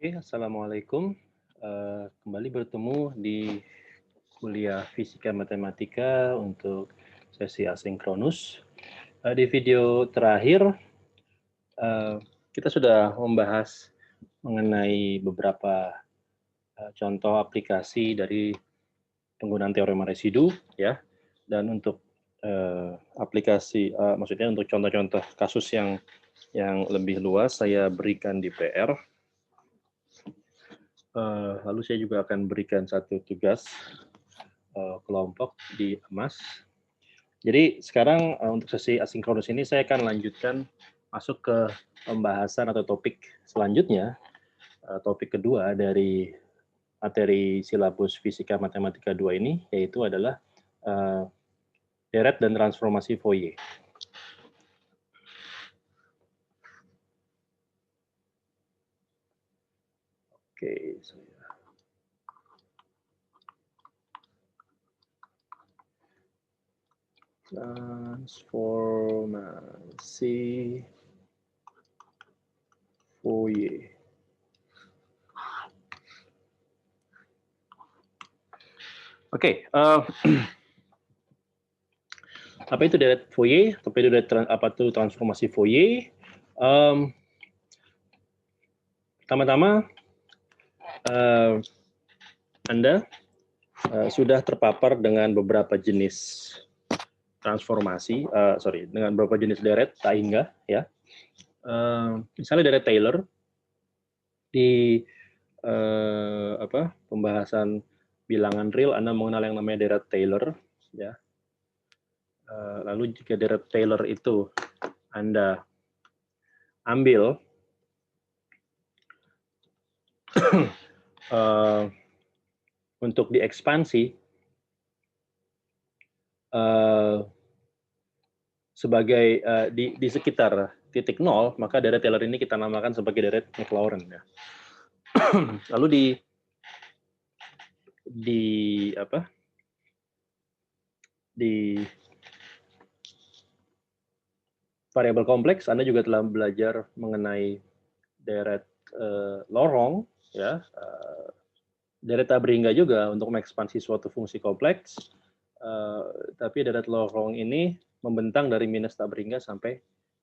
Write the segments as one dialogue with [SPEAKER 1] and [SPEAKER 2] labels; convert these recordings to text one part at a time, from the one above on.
[SPEAKER 1] Oke, assalamualaikum. Kembali bertemu di kuliah Fisika Matematika untuk sesi asinkronus. Di video terakhir, eh, kita sudah membahas mengenai beberapa contoh aplikasi dari penggunaan teorema residu, ya. Dan untuk aplikasi, maksudnya untuk contoh-contoh kasus yang lebih luas, saya berikan di PR. Lalu saya juga akan berikan satu tugas kelompok di emas. Jadi sekarang untuk sesi asinkronus ini saya akan lanjutkan masuk ke pembahasan atau topik selanjutnya, topik kedua dari materi silabus Fisika Matematika 2 ini, yaitu adalah deret dan transformasi Fourier. Oke, transformasi Fourier. Oke, apa itu deret Fourier? Apa itu transformasi Fourier? Pertama-tama, Anda sudah terpapar dengan beberapa jenis transformasi, dengan beberapa jenis deret tak hingga, ya. Misalnya deret Taylor di pembahasan bilangan real, Anda mengenal yang namanya deret Taylor, ya. Lalu jika deret Taylor itu Anda ambil untuk diekspansi sebagai di sekitar titik nol, maka deret Taylor ini kita namakan sebagai deret Maclaurin, ya. Lalu di variabel kompleks, Anda juga telah belajar mengenai deret lorong, ya. Deret tak berhingga juga untuk mengekspansi suatu fungsi kompleks, tapi deret lorong ini membentang dari minus tak berhingga sampai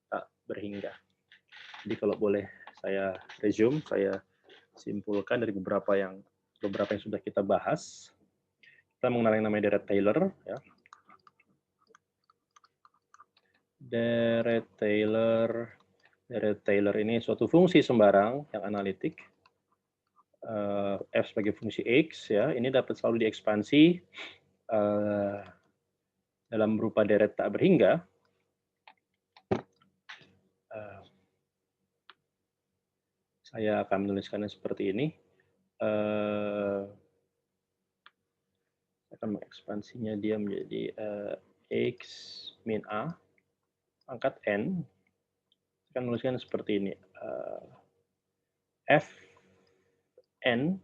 [SPEAKER 1] tak berhingga. Jadi kalau boleh saya resume, saya simpulkan dari beberapa yang sudah kita bahas. Kita mengenal yang namanya deret Taylor, ya. Deret Taylor ini suatu fungsi sembarang yang analitik, f sebagai fungsi x, ya. Ini dapat selalu diekspansi dalam berupa deret tak berhingga. Saya akan menuliskannya seperti ini. Akan mengekspansinya dia menjadi x min a pangkat n. Saya akan menuliskan seperti ini. F n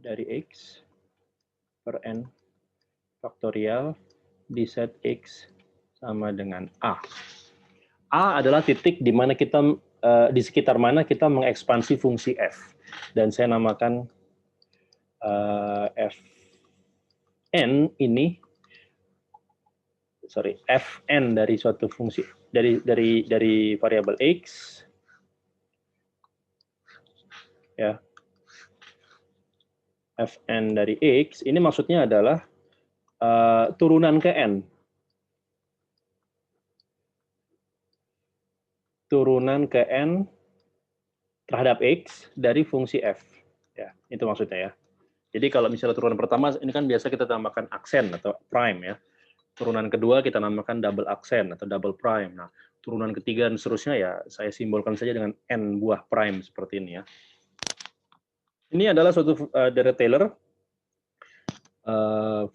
[SPEAKER 1] dari x per n faktorial di set x sama dengan a. A adalah titik di mana kita di sekitar mana kita mengekspansi fungsi f, dan saya namakan fn dari suatu fungsi dari variabel x, ya. Fn dari x ini maksudnya adalah turunan ke n. Turunan ke n terhadap x dari fungsi f. Ya, itu maksudnya, ya. Jadi kalau misalnya turunan pertama, ini kan biasa kita tambahkan aksen atau prime, ya. Turunan kedua kita namakan double aksen atau double prime. Nah, turunan ketiga dan seterusnya, ya, saya simbolkan saja dengan n buah prime seperti ini, ya. Ini adalah suatu deret Taylor.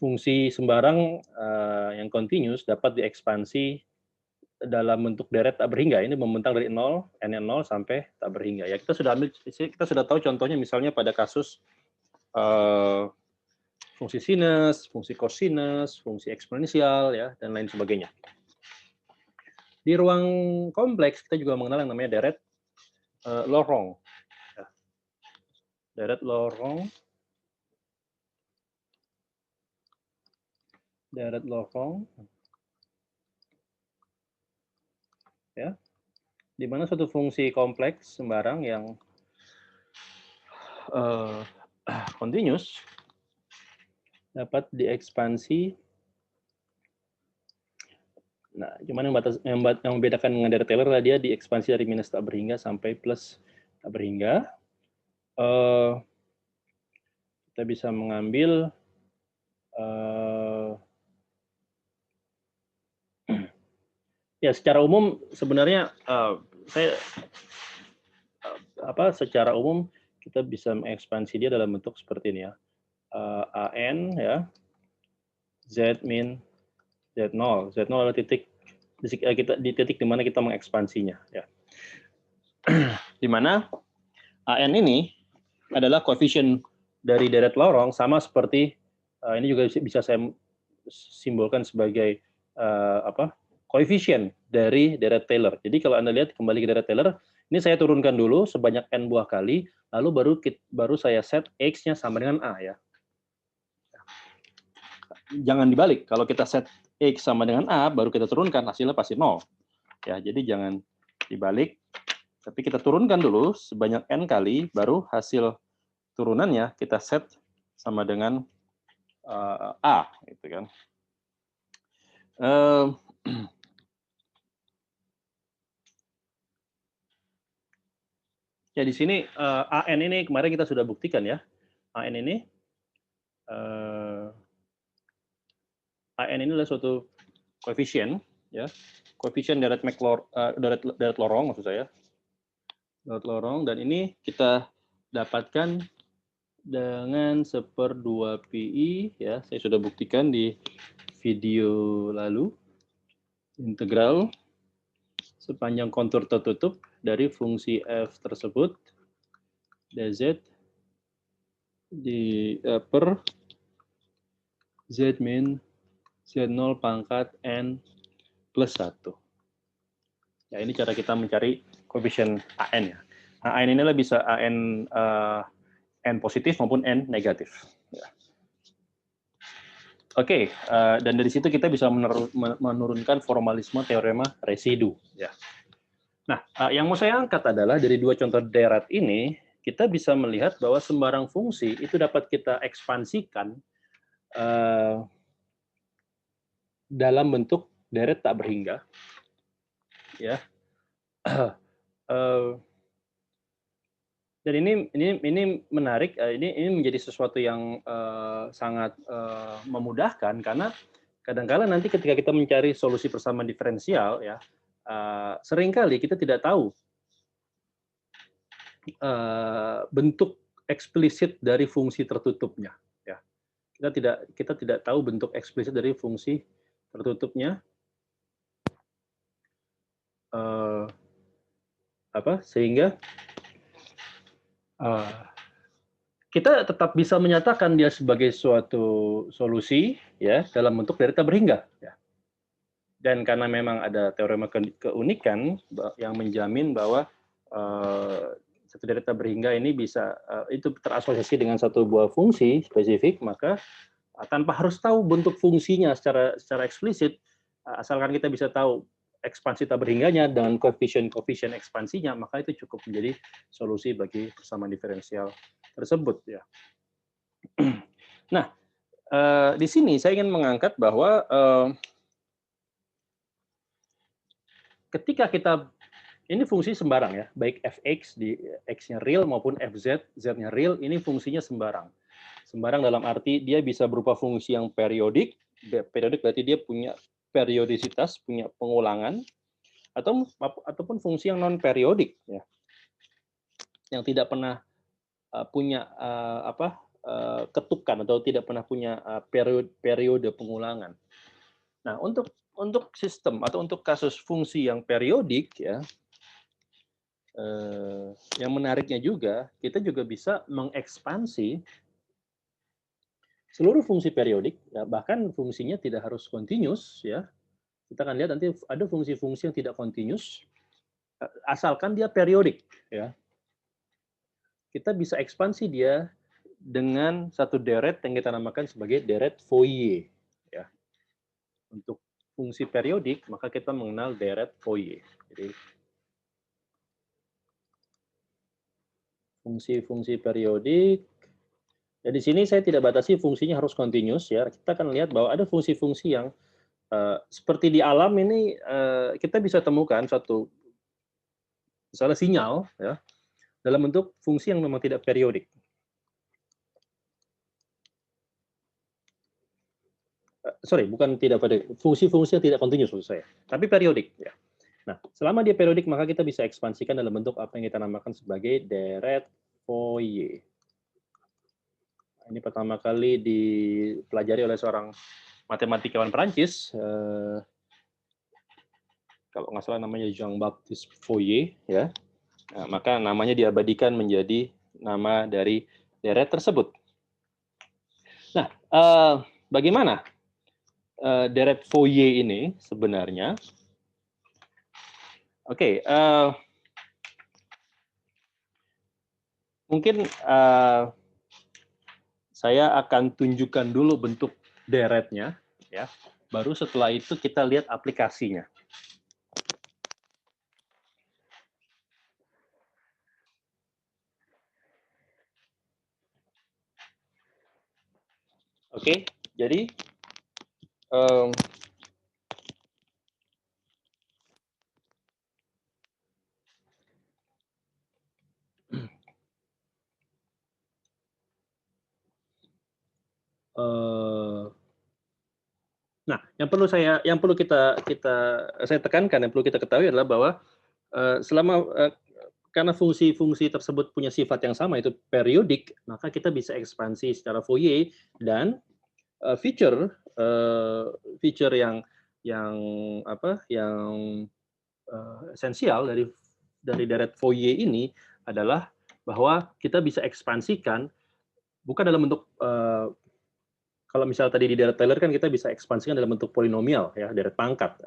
[SPEAKER 1] Fungsi sembarang yang continuous dapat diekspansi dalam bentuk deret tak berhingga. Ini membentang dari 0, n0 sampai tak berhingga. Ya, kita sudah tahu contohnya misalnya pada kasus fungsi sinus, fungsi kosinus, fungsi eksponensial, ya, dan lain sebagainya. Di ruang kompleks kita juga mengenal yang namanya deret lorong. Ya. Deret lorong. Deret lorong. Ya. Di mana suatu fungsi kompleks sembarang yang continuous dapat diekspansi. Nah, cuman yang membedakan dengan deret Taylor adalah dia diekspansi dari minus tak berhingga sampai plus tak berhingga. Kita bisa mengambil ya secara umum sebenarnya secara umum kita bisa mengekspansi dia dalam bentuk seperti ini ya. AN ya, Z min Z0. Z0 adalah titik di titik di mana kita mengekspansinya ya. Di mana AN ini adalah koefisien dari deret lorong sama seperti ini juga bisa saya simbolkan sebagai koefisien dari deret Taylor. Jadi kalau Anda lihat kembali ke deret Taylor, ini saya turunkan dulu sebanyak n buah kali, lalu baru saya set x-nya sama dengan a ya. Jangan dibalik. Kalau kita set x sama dengan a, baru kita turunkan, hasilnya pasti 0. Ya, jadi jangan dibalik. Tapi kita turunkan dulu sebanyak n kali, baru hasil turunannya kita set sama dengan a, gitu kan. Ya di sini AN ini kemarin kita sudah buktikan ya. AN ini adalah suatu koefisien ya. Koefisien deret lorong maksud saya. Deret lorong, dan ini kita dapatkan dengan 1/2 pi ya. Saya sudah buktikan di video lalu. Integral sepanjang kontur tertutup dari fungsi f tersebut dz per z min z0 pangkat n plus 1. Ya, ini cara kita mencari koefisien AN ya. Nah, AN inilah bisa AN n positif maupun n negatif. Ya. Oke, dan dari situ kita bisa menurunkan formalisme teorema residu. Ya. Nah, yang mau saya angkat adalah dari dua contoh deret ini, kita bisa melihat bahwa sembarang fungsi itu dapat kita ekspansikan dalam bentuk deret tak berhingga. Ya. Dan ini menarik, ini menjadi sesuatu yang sangat memudahkan, karena kadang-kala nanti ketika kita mencari solusi persamaan diferensial ya, seringkali kita tidak tahu bentuk eksplisit dari fungsi tertutupnya ya. Kita tidak tahu bentuk eksplisit dari fungsi tertutupnya, sehingga kita tetap bisa menyatakan dia sebagai suatu solusi ya dalam bentuk deret tak berhingga ya. Dan karena memang ada teorema keunikan yang menjamin bahwa satu deret tak berhingga ini bisa itu terasosiasi dengan satu buah fungsi spesifik, maka tanpa harus tahu bentuk fungsinya secara eksplisit, asalkan kita bisa tahu ekspansi tak berhingganya dengan koefisien ekspansinya, maka itu cukup menjadi solusi bagi persamaan diferensial tersebut ya. Nah, di sini saya ingin mengangkat bahwa ketika kita ini fungsi sembarang ya, baik fx di x-nya real maupun fz z-nya real, ini fungsinya sembarang. Sembarang dalam arti dia bisa berupa fungsi yang periodik. Periodik berarti dia punya periodisitas, punya pengulangan, ataupun fungsi yang non periodik ya, yang tidak pernah punya ketukan atau tidak pernah punya periode pengulangan. Nah, untuk sistem atau untuk kasus fungsi yang periodik ya, yang menariknya juga, kita juga bisa mengekspansi seluruh fungsi periodik, ya, bahkan fungsinya tidak harus continuous ya. Kita akan lihat nanti ada fungsi-fungsi yang tidak continuous, asalkan dia periodik. ya, kita bisa ekspansi dia dengan satu deret yang kita namakan sebagai deret Fourier. Ya. Untuk fungsi periodik, maka kita mengenal deret Fourier. Jadi, fungsi-fungsi periodik, ya di sini saya tidak batasi fungsinya harus continuous ya. Kita akan lihat bahwa ada fungsi-fungsi yang seperti di alam ini kita bisa temukan suatu misalnya sinyal ya dalam bentuk fungsi yang memang tidak periodik. Sorry, bukan tidak periodik, fungsi-fungsi yang tidak continuous maksud saya, tapi periodik ya. Nah, selama dia periodik maka kita bisa ekspansikan dalam bentuk apa yang kita namakan sebagai deret Fourier. Ini pertama kali dipelajari oleh seorang matematikawan Perancis, kalau nggak salah namanya Jean-Baptiste Fourier, ya. Nah, maka namanya diabadikan menjadi nama dari deret tersebut. Nah, bagaimana deret Fourier ini sebenarnya? Oke, mungkin saya akan tunjukkan dulu bentuk deretnya, ya. Baru setelah itu kita lihat aplikasinya. Oke, jadi nah, yang perlu saya tekankan, yang perlu kita ketahui adalah bahwa karena fungsi-fungsi tersebut punya sifat yang sama, itu periodik, maka kita bisa ekspansi secara Fourier dan feature yang esensial dari deret Fourier ini adalah bahwa kita bisa ekspansikan bukan dalam bentuk kalau misalnya tadi di deret Taylor kan kita bisa ekspansikan dalam bentuk polinomial ya, deret pangkat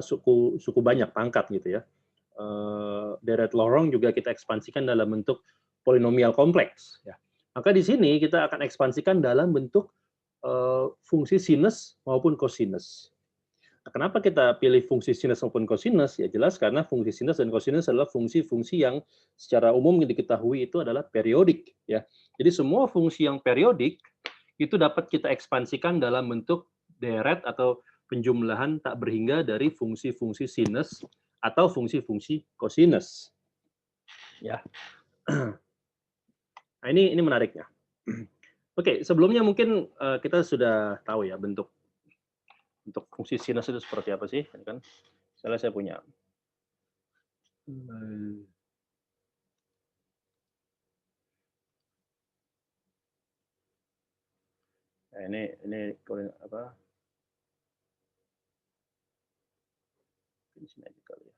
[SPEAKER 1] suku banyak pangkat gitu ya. Deret lorong juga kita ekspansikan dalam bentuk polinomial kompleks ya. Maka di sini kita akan ekspansikan dalam bentuk fungsi sinus maupun kosinus. Nah, kenapa kita pilih fungsi sinus maupun kosinus? Ya jelas karena fungsi sinus dan kosinus adalah fungsi-fungsi yang secara umum diketahui itu adalah periodik ya. Jadi semua fungsi yang periodik itu dapat kita ekspansikan dalam bentuk deret atau penjumlahan tak berhingga dari fungsi-fungsi sinus atau fungsi-fungsi kosinus. Ya. Nah, ini menariknya. Oke, sebelumnya mungkin kita sudah tahu ya bentuk fungsi sinus itu seperti apa sih, kan? Misalnya saya punya nah, ini apa? Di sini aja kali ya.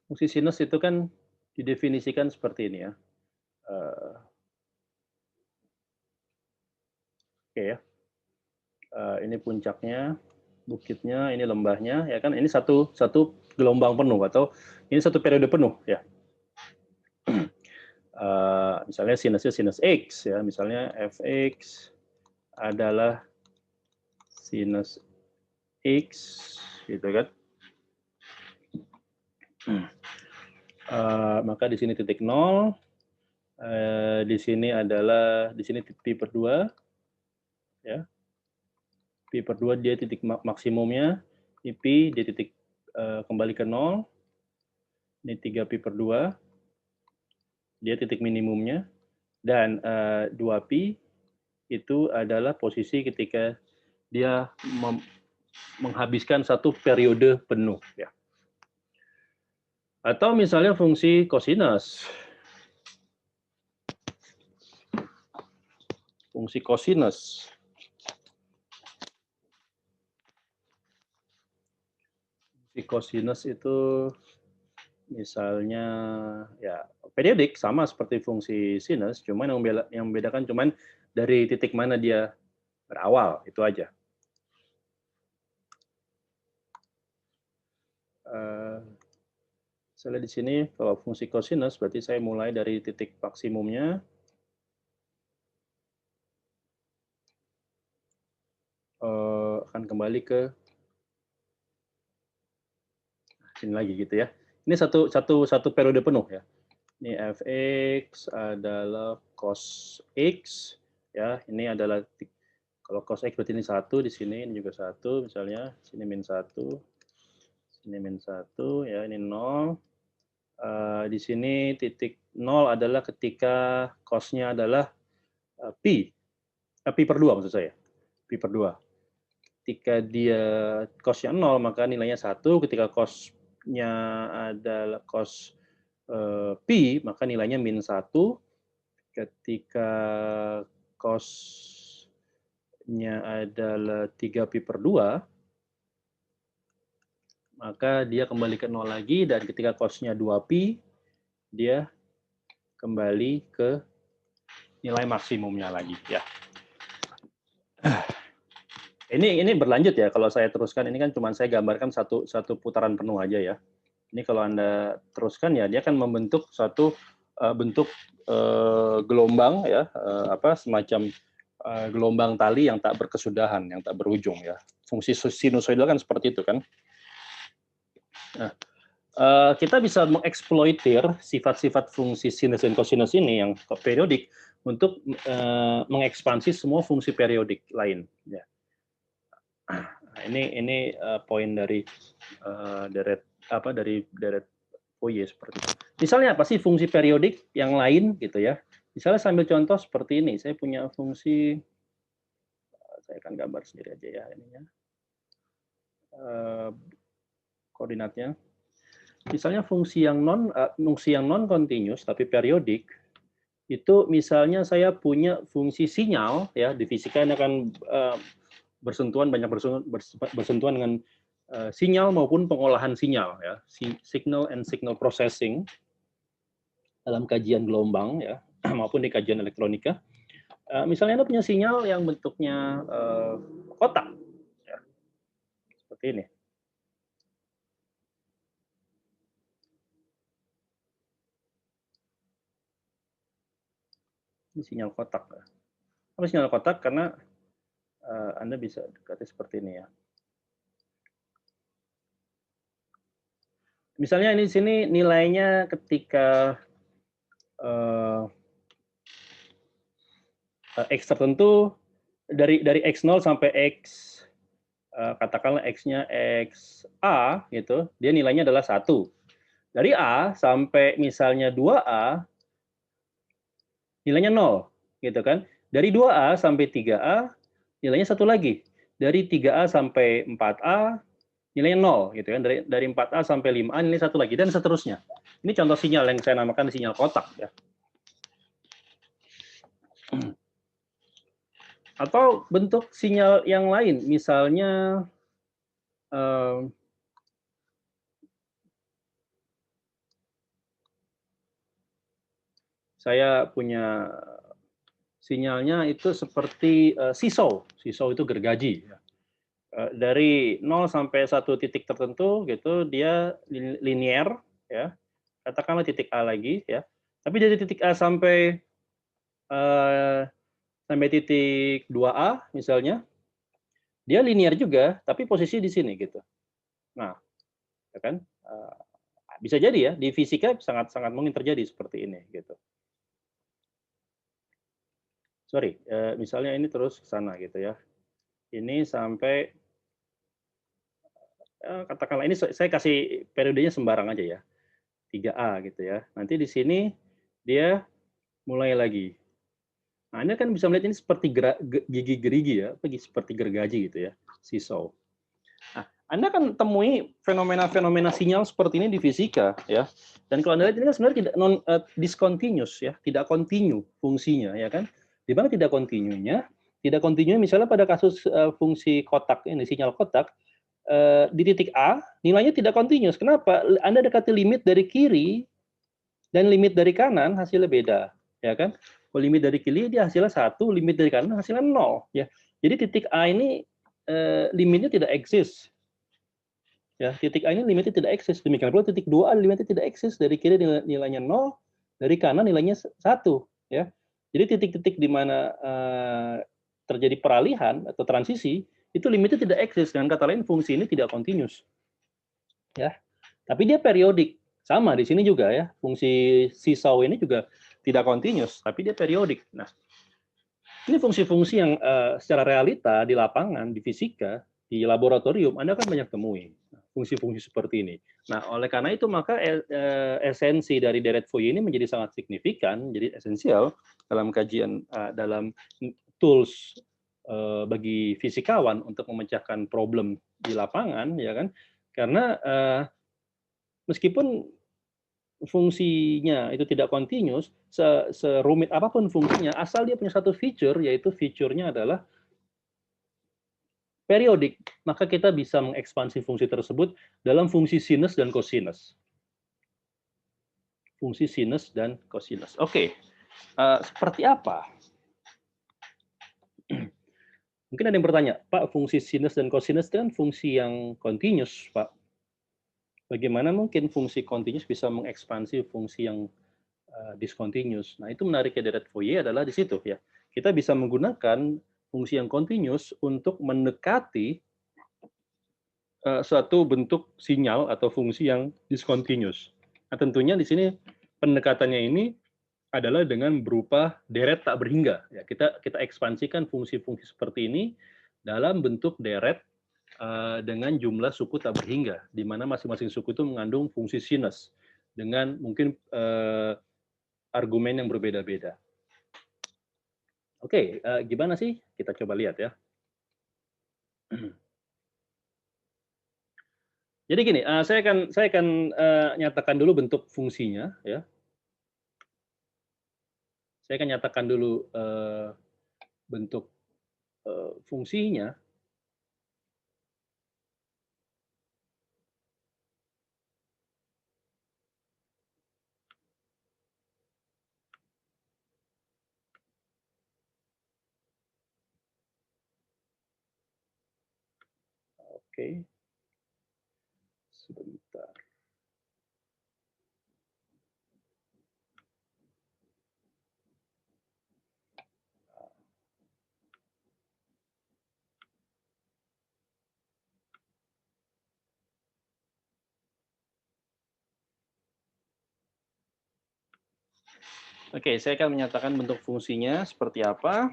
[SPEAKER 1] Fungsi sinus itu kan didefinisikan seperti ini ya. Oke ya. Ini puncaknya, bukitnya, ini lembahnya, ya kan? Ini satu gelombang penuh atau ini satu periode penuh ya. Misalnya sinusnya sinus x ya, misalnya fx adalah sinus x, gitu kan? Maka di sini titik 0, di sini pi per 2, ya. Pi per 2 dia titik maksimumnya, pi dia titik kembali ke 0, ini 3 pi per 2, dia titik minimumnya, dan 2pi itu adalah posisi ketika dia menghabiskan satu periode penuh. Ya. Atau misalnya fungsi kosinus. Fungsi kosinus. Fungsi kosinus itu misalnya ya periodik sama seperti fungsi sinus, cuman yang membedakan cuman dari titik mana dia berawal, itu aja. Misalnya di sini kalau fungsi cosinus berarti saya mulai dari titik maksimumnya. Akan kembali ke sini lagi gitu ya. Ini satu periode penuh ya. Ini fx adalah cos x ya. Ini adalah kalau cos x berarti ini 1 di sini, ini juga 1 misalnya, sini min 1, sini min 1 ya, ini 0. Di sini titik 0 adalah ketika cos-nya adalah pi per 2 maksud saya. Pi per 2. Ketika dia cos-nya 0 maka nilainya 1, ketika cos-nya adalah cos pi maka nilainya min 1, ketika cos-nya adalah 3 pi per 2 maka dia kembali ke 0 lagi, dan ketika cos-nya 2 pi dia kembali ke nilai maksimumnya lagi ya. Ini berlanjut ya, kalau saya teruskan ini kan cuma saya gambarkan satu putaran penuh aja ya. Ini kalau Anda teruskan ya dia akan membentuk satu bentuk gelombang ya, semacam gelombang tali yang tak berkesudahan, yang tak berujung ya. Fungsi sinusoidal kan seperti itu kan. Nah, kita bisa mengeksploitir sifat-sifat fungsi sinus dan kosinus ini yang periodik untuk mengekspansi semua fungsi periodik lain ya. Nah, ini poin dari deret Fourier seperti itu. Misalnya apa sih fungsi periodik yang lain gitu ya? Misalnya sambil contoh seperti ini, saya punya fungsi, saya akan gambar sendiri aja ya ininya, koordinatnya. Misalnya fungsi yang non continuous tapi periodik, itu misalnya saya punya fungsi sinyal ya, di fisika ini akan banyak bersentuhan dengan sinyal maupun pengolahan sinyal ya, signal and signal processing dalam kajian gelombang ya maupun di kajian elektronika. Misalnya Anda punya sinyal yang bentuknya kotak ya, seperti ini. Ini sinyal kotak. Apa sinyal kotak? Karena Anda bisa dekati seperti ini ya. Misalnya ini di sini nilainya ketika x tertentu dari x0 sampai x katakanlah x-nya x a gitu, dia nilainya adalah 1. Dari A sampai misalnya 2A nilainya 0 gitu kan. Dari 2A sampai 3A nilainya 1 lagi. Dari 3A sampai 4A nilainya 0 gitu kan. Dari 4A sampai 5A nilai 1 lagi dan seterusnya. Ini contoh sinyal yang saya namakan sinyal kotak ya. Atau bentuk sinyal yang lain, misalnya saya punya sinyalnya itu seperti seesaw. Seesaw itu gergaji. Dari 0 sampai 1 titik tertentu gitu dia linier ya. Katakanlah titik A lagi ya. Tapi dari titik A sampai titik 2A misalnya, dia linier juga, tapi posisi di sini gitu. Nah, ya kan? Bisa jadi ya, di fisika sangat mungkin terjadi seperti ini gitu. Sorry, misalnya ini terus ke sana gitu ya. Ini sampai katakanlah ini saya kasih periodenya sembarang aja ya. 3A gitu ya. Nanti di sini dia mulai lagi. Nah, Anda kan bisa melihat ini seperti gigi gerigi ya, seperti gergaji gitu ya, seesaw. Nah, Anda kan temui fenomena-fenomena sinyal seperti ini di fisika ya. Dan kalau Anda lihat ini kan sebenarnya tidak discontinuous ya, tidak kontinu fungsinya ya kan. Di mana tidak kontinunya? Tidak kontinu misalnya pada kasus fungsi kotak ini, sinyal kotak di titik A nilainya tidak continuous. Kenapa? Anda dekati limit dari kiri dan limit dari kanan hasilnya beda, ya kan? Kalau limit dari kiri dia hasilnya 1, limit dari kanan hasilnya 0, ya. Jadi titik A ini limitnya tidak eksis. Ya, titik A ini limitnya tidak eksis. Demikian pula titik 2A limitnya tidak eksis. Dari kiri nilainya 0, dari kanan nilainya 1. Ya. Jadi titik-titik di mana terjadi peralihan atau transisi, itu limitnya tidak eksis. Dengan kata lain, fungsi ini tidak continuous. Ya. Tapi dia periodik. Sama di sini juga ya. Fungsi seesaw ini juga tidak continuous, tapi dia periodik. Nah, ini fungsi-fungsi yang secara realita di lapangan, di fisika, di laboratorium, Anda kan banyak temui fungsi-fungsi seperti ini. Nah, oleh karena itu maka esensi dari deret Fourier ini menjadi sangat signifikan, jadi esensial dalam kajian, dalam tools bagi fisikawan untuk memecahkan problem di lapangan, ya kan? Karena meskipun fungsinya itu tidak continuous, serumit apapun fungsinya, asal dia punya satu feature, yaitu feature-nya adalah periodik, maka kita bisa mengekspansi fungsi tersebut dalam fungsi sinus dan cosinus. Fungsi sinus dan cosinus. Oke, seperti apa? Mungkin ada yang bertanya, Pak, fungsi sinus dan cosinus itu kan fungsi yang continuous, Pak. Bagaimana mungkin fungsi continuous bisa mengekspansi fungsi yang discontinuous? Nah, itu menariknya deret Fourier adalah di situ ya. Kita bisa menggunakan fungsi yang continuous untuk mendekati suatu bentuk sinyal atau fungsi yang discontinuous. Nah, tentunya di sini pendekatannya ini adalah dengan berupa deret tak berhingga. Ya, kita ekspansikan fungsi-fungsi seperti ini dalam bentuk deret dengan jumlah suku tak berhingga, di mana masing-masing suku itu mengandung fungsi sinus dengan mungkin argumen yang berbeda-beda. Oke, gimana sih? Kita coba lihat ya. Jadi gini, saya akan nyatakan dulu bentuk fungsinya ya. Saya akan nyatakan dulu bentuk fungsinya. Oke, sebentar. Oke, saya akan menyatakan bentuk fungsinya seperti apa.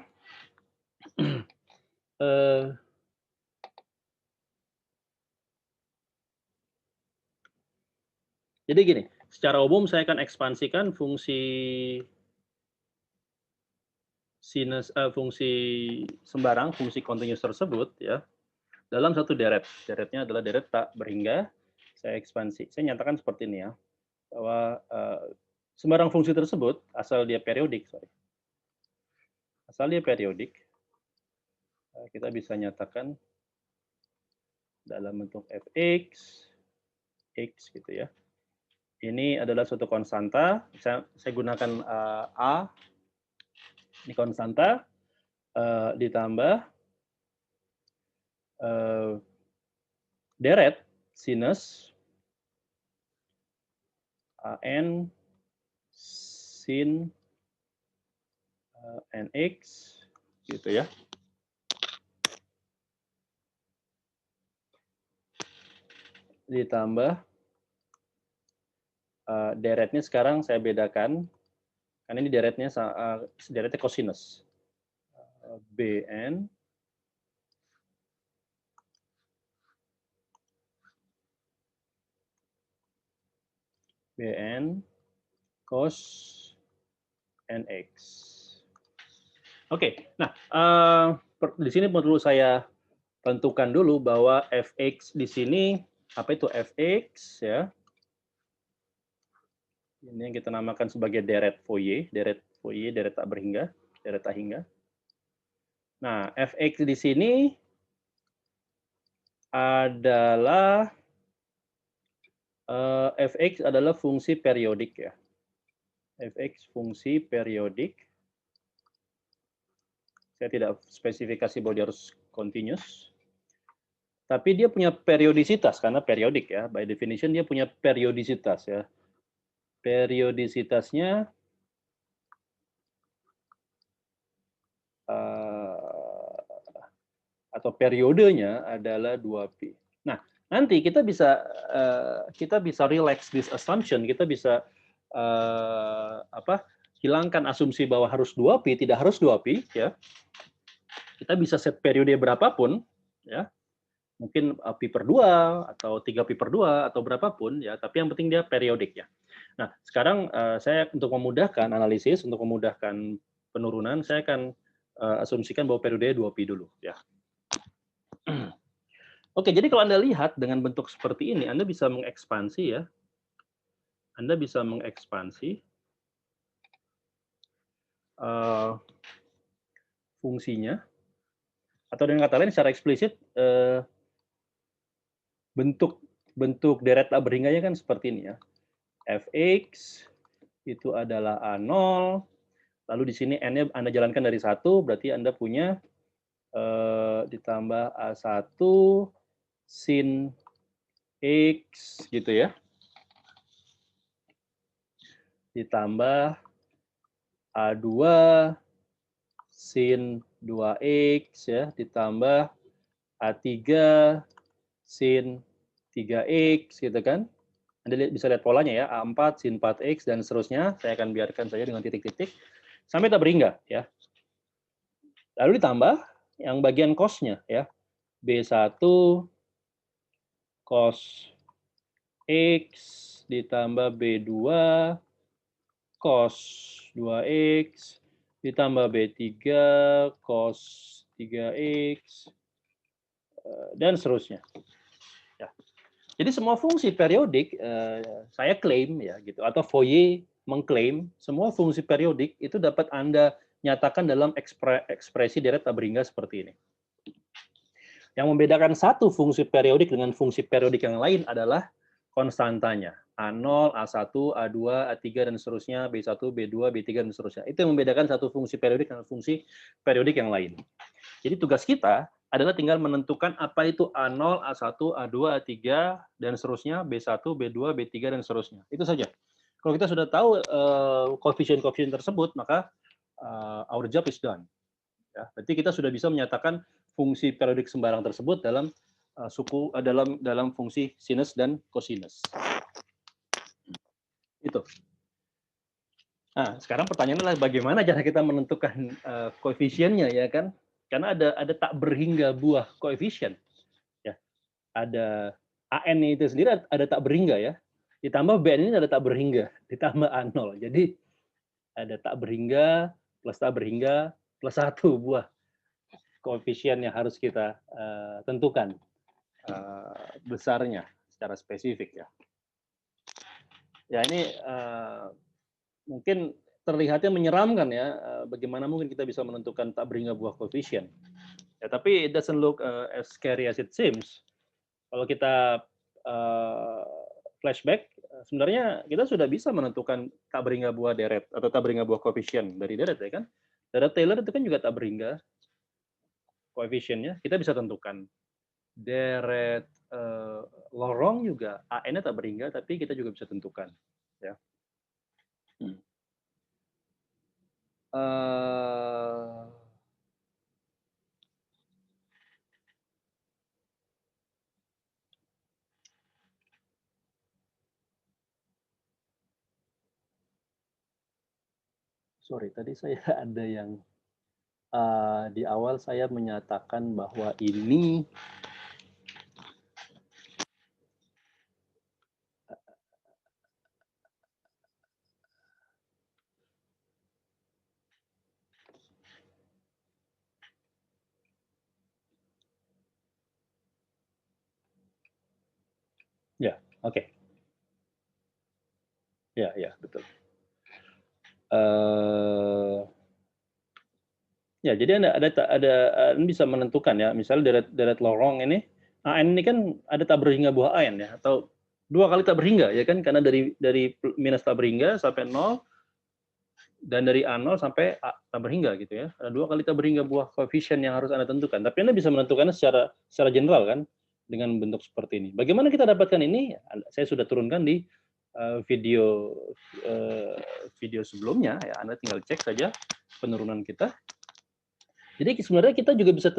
[SPEAKER 1] Jadi gini, secara umum saya akan ekspansikan fungsi sinus, fungsi sembarang, fungsi continuous tersebut ya dalam satu deret. Deretnya adalah deret tak berhingga. Saya ekspansi. Saya nyatakan seperti ini ya, bahwa sembarang fungsi tersebut asal dia periodik, kita bisa nyatakan dalam bentuk fx, x gitu ya. Ini adalah suatu konstanta. Saya gunakan a, ini konstanta ditambah deret sinus an sin nx gitu ya. Ditambah deretnya sekarang saya bedakan karena ini deretnya cosinus. Bn cos nx. Oke, nah di sini perlu saya tentukan dulu bahwa fx di sini apa itu fx ya? Ini yang kita namakan sebagai deret Fourier, deret tak berhingga, deret tak hingga. Nah, fx di sini adalah fx adalah fungsi periodik ya. Fx fungsi periodik. Saya tidak spesifikasi bahwa dia harus continuous. Tapi dia punya periodisitas, karena periodik ya, by definition dia punya periodisitas ya. Periodisitasnya atau periodenya adalah 2pi. Nah, nanti kita bisa relax this assumption, kita bisa hilangkan asumsi bahwa harus 2pi, tidak harus 2pi ya. Kita bisa set periode berapapun ya. Mungkin pi per 2 atau 3pi per 2 atau berapapun ya, tapi yang penting dia periodik ya. Nah, sekarang saya untuk memudahkan analisis, untuk memudahkan penurunan, saya akan asumsikan bahwa periodenya 2pi dulu ya. Oke, jadi kalau Anda lihat dengan bentuk seperti ini, Anda bisa mengekspansi ya. Anda bisa mengekspansi fungsinya, atau dengan kata lain secara eksplisit bentuk deret tak berhingganya kan seperti ini ya. Fx itu adalah A0, lalu di sini n-nya Anda jalankan dari 1, berarti Anda punya ditambah A1 sin X gitu ya. Ditambah A2 sin 2X ya, ditambah A3 sin 3X gitu kan. Anda bisa lihat polanya ya, A4 sin 4X dan seterusnya. Saya akan biarkan saja dengan titik-titik sampai tak berhingga ya. Lalu ditambah yang bagian cos-nya ya. B1 cos X ditambah B2 cos 2X ditambah B3 cos 3X dan seterusnya. Ya. Jadi semua fungsi periodik saya klaim ya gitu, atau Fourier mengklaim semua fungsi periodik itu dapat Anda nyatakan dalam ekspresi deret tak berhingga seperti ini. Yang membedakan satu fungsi periodik dengan fungsi periodik yang lain adalah konstantanya. A0, A1, A2, A3, dan seterusnya, B1, B2, B3, dan seterusnya. Itu yang membedakan satu fungsi periodik dengan fungsi periodik yang lain. Jadi tugas kita adalah tinggal menentukan apa itu A0, A1, A2, A3, dan seterusnya, B1, B2, B3, dan seterusnya. Itu saja. Kalau kita sudah tahu koefisien-koefisien tersebut, maka our job is done. Ya, berarti kita sudah bisa menyatakan fungsi periodik sembarang tersebut dalam dalam fungsi sinus dan kosinus. Itu. Nah, sekarang pertanyaannya adalah bagaimana cara kita menentukan koefisiennya ya kan? Karena ada tak berhingga buah koefisien. Ya. Ada AN itu sendiri ada tak berhingga ya. Ditambah BN ini ada tak berhingga, ditambah A0. Jadi ada tak berhingga plus tak berhingga plus 1 buah koefisien yang harus kita tentukan besarnya secara spesifik ya. Ya ini mungkin terlihatnya menyeramkan ya, bagaimana mungkin kita bisa menentukan tak berhingga buah koefisien. Ya, tapi it doesn't look as scary as it seems. Kalau kita flashback, sebenarnya kita sudah bisa menentukan tak berhingga buah deret atau tak berhingga buah koefisien dari deret ya kan. Deret Taylor itu kan juga tak berhingga koefisiennya, kita bisa tentukan. Deret lorong juga AN-nya tak berhingga, tapi kita juga bisa tentukan. Ya. Sorry, tadi saya ada yang di awal saya menyatakan bahwa ini ya, oke. Ya, ya, betul. Ya, jadi Anda bisa menentukan ya, misalnya deret lorong ini, AN ini kan ada tak berhingga buah AN ya, atau 2 kali tak berhingga ya kan, karena dari minus tak berhingga sampai 0, dan dari A0 sampai A tak berhingga gitu ya. Ada 2 kali tak berhingga buah koefisien yang harus Anda tentukan. Tapi Anda bisa menentukannya secara general kan. dengan bentuk seperti ini. Bagaimana kita dapatkan ini? Saya sudah turunkan di video sebelumnya, ya. Anda tinggal cek saja penurunan kita. Jadi sebenarnya kita juga bisa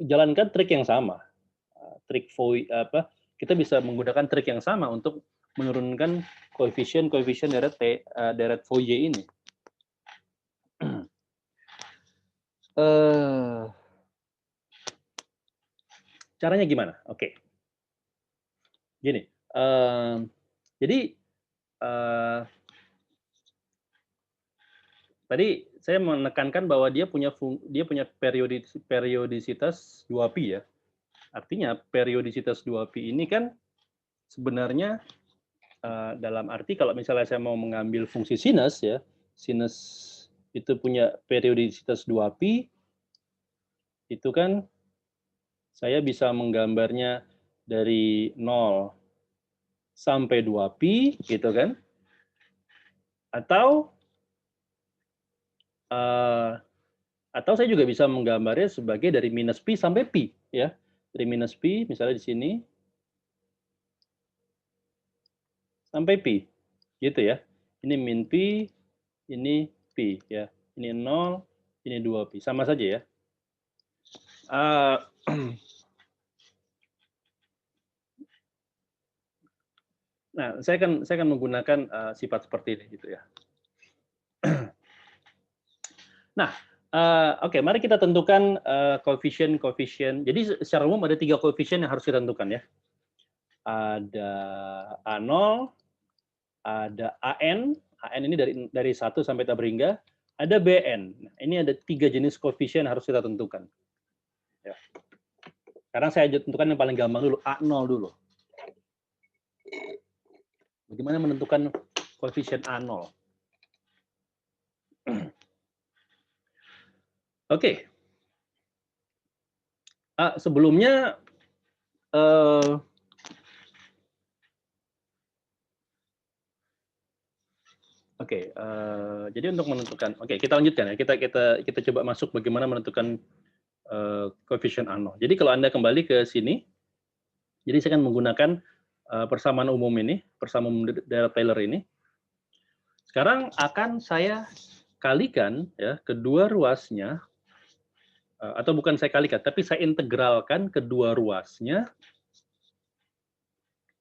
[SPEAKER 1] jalankan trik yang sama, kita bisa menggunakan trik yang sama untuk menurunkan koefisien deret Fourier ini. Caranya gimana? Oke. Gini, jadi tadi saya menekankan bahwa dia punya periodisitas 2pi ya. Artinya periodisitas 2pi ini kan sebenarnya dalam arti kalau misalnya saya mau mengambil fungsi sinus ya, sinus itu punya periodisitas 2pi, itu kan saya bisa menggambarnya dari 0 sampai 2pi gitu kan. Atau saya juga bisa menggambarnya sebagai dari minus pi sampai pi ya. Dari minus pi misalnya di sini sampai pi. Gitu ya. Ini min pi, ini pi ya. Ini 0, ini 2pi. Sama saja ya. Nah, saya akan menggunakan sifat seperti ini gitu ya. Nah, oke, mari kita tentukan koefisien. Jadi secara umum ada 3 koefisien yang harus kita tentukan ya. Ada A0, ada AN ini dari 1 sampai tak berhingga, ada BN. Nah, ini ada 3 jenis koefisien yang harus kita tentukan. Ya. Sekarang saya tentukan yang paling gampang dulu, A0 dulu. Bagaimana menentukan koefisien A0? Oke. Sebelumnya jadi untuk menentukan, kita lanjutkan ya. Kita coba masuk bagaimana menentukan koefisien A0. Jadi kalau Anda kembali ke sini, jadi saya akan menggunakan persamaan umum ini, persamaan umum deret Taylor ini. Sekarang akan saya kalikan ya kedua ruasnya, atau bukan saya kalikan, tapi saya integralkan kedua ruasnya.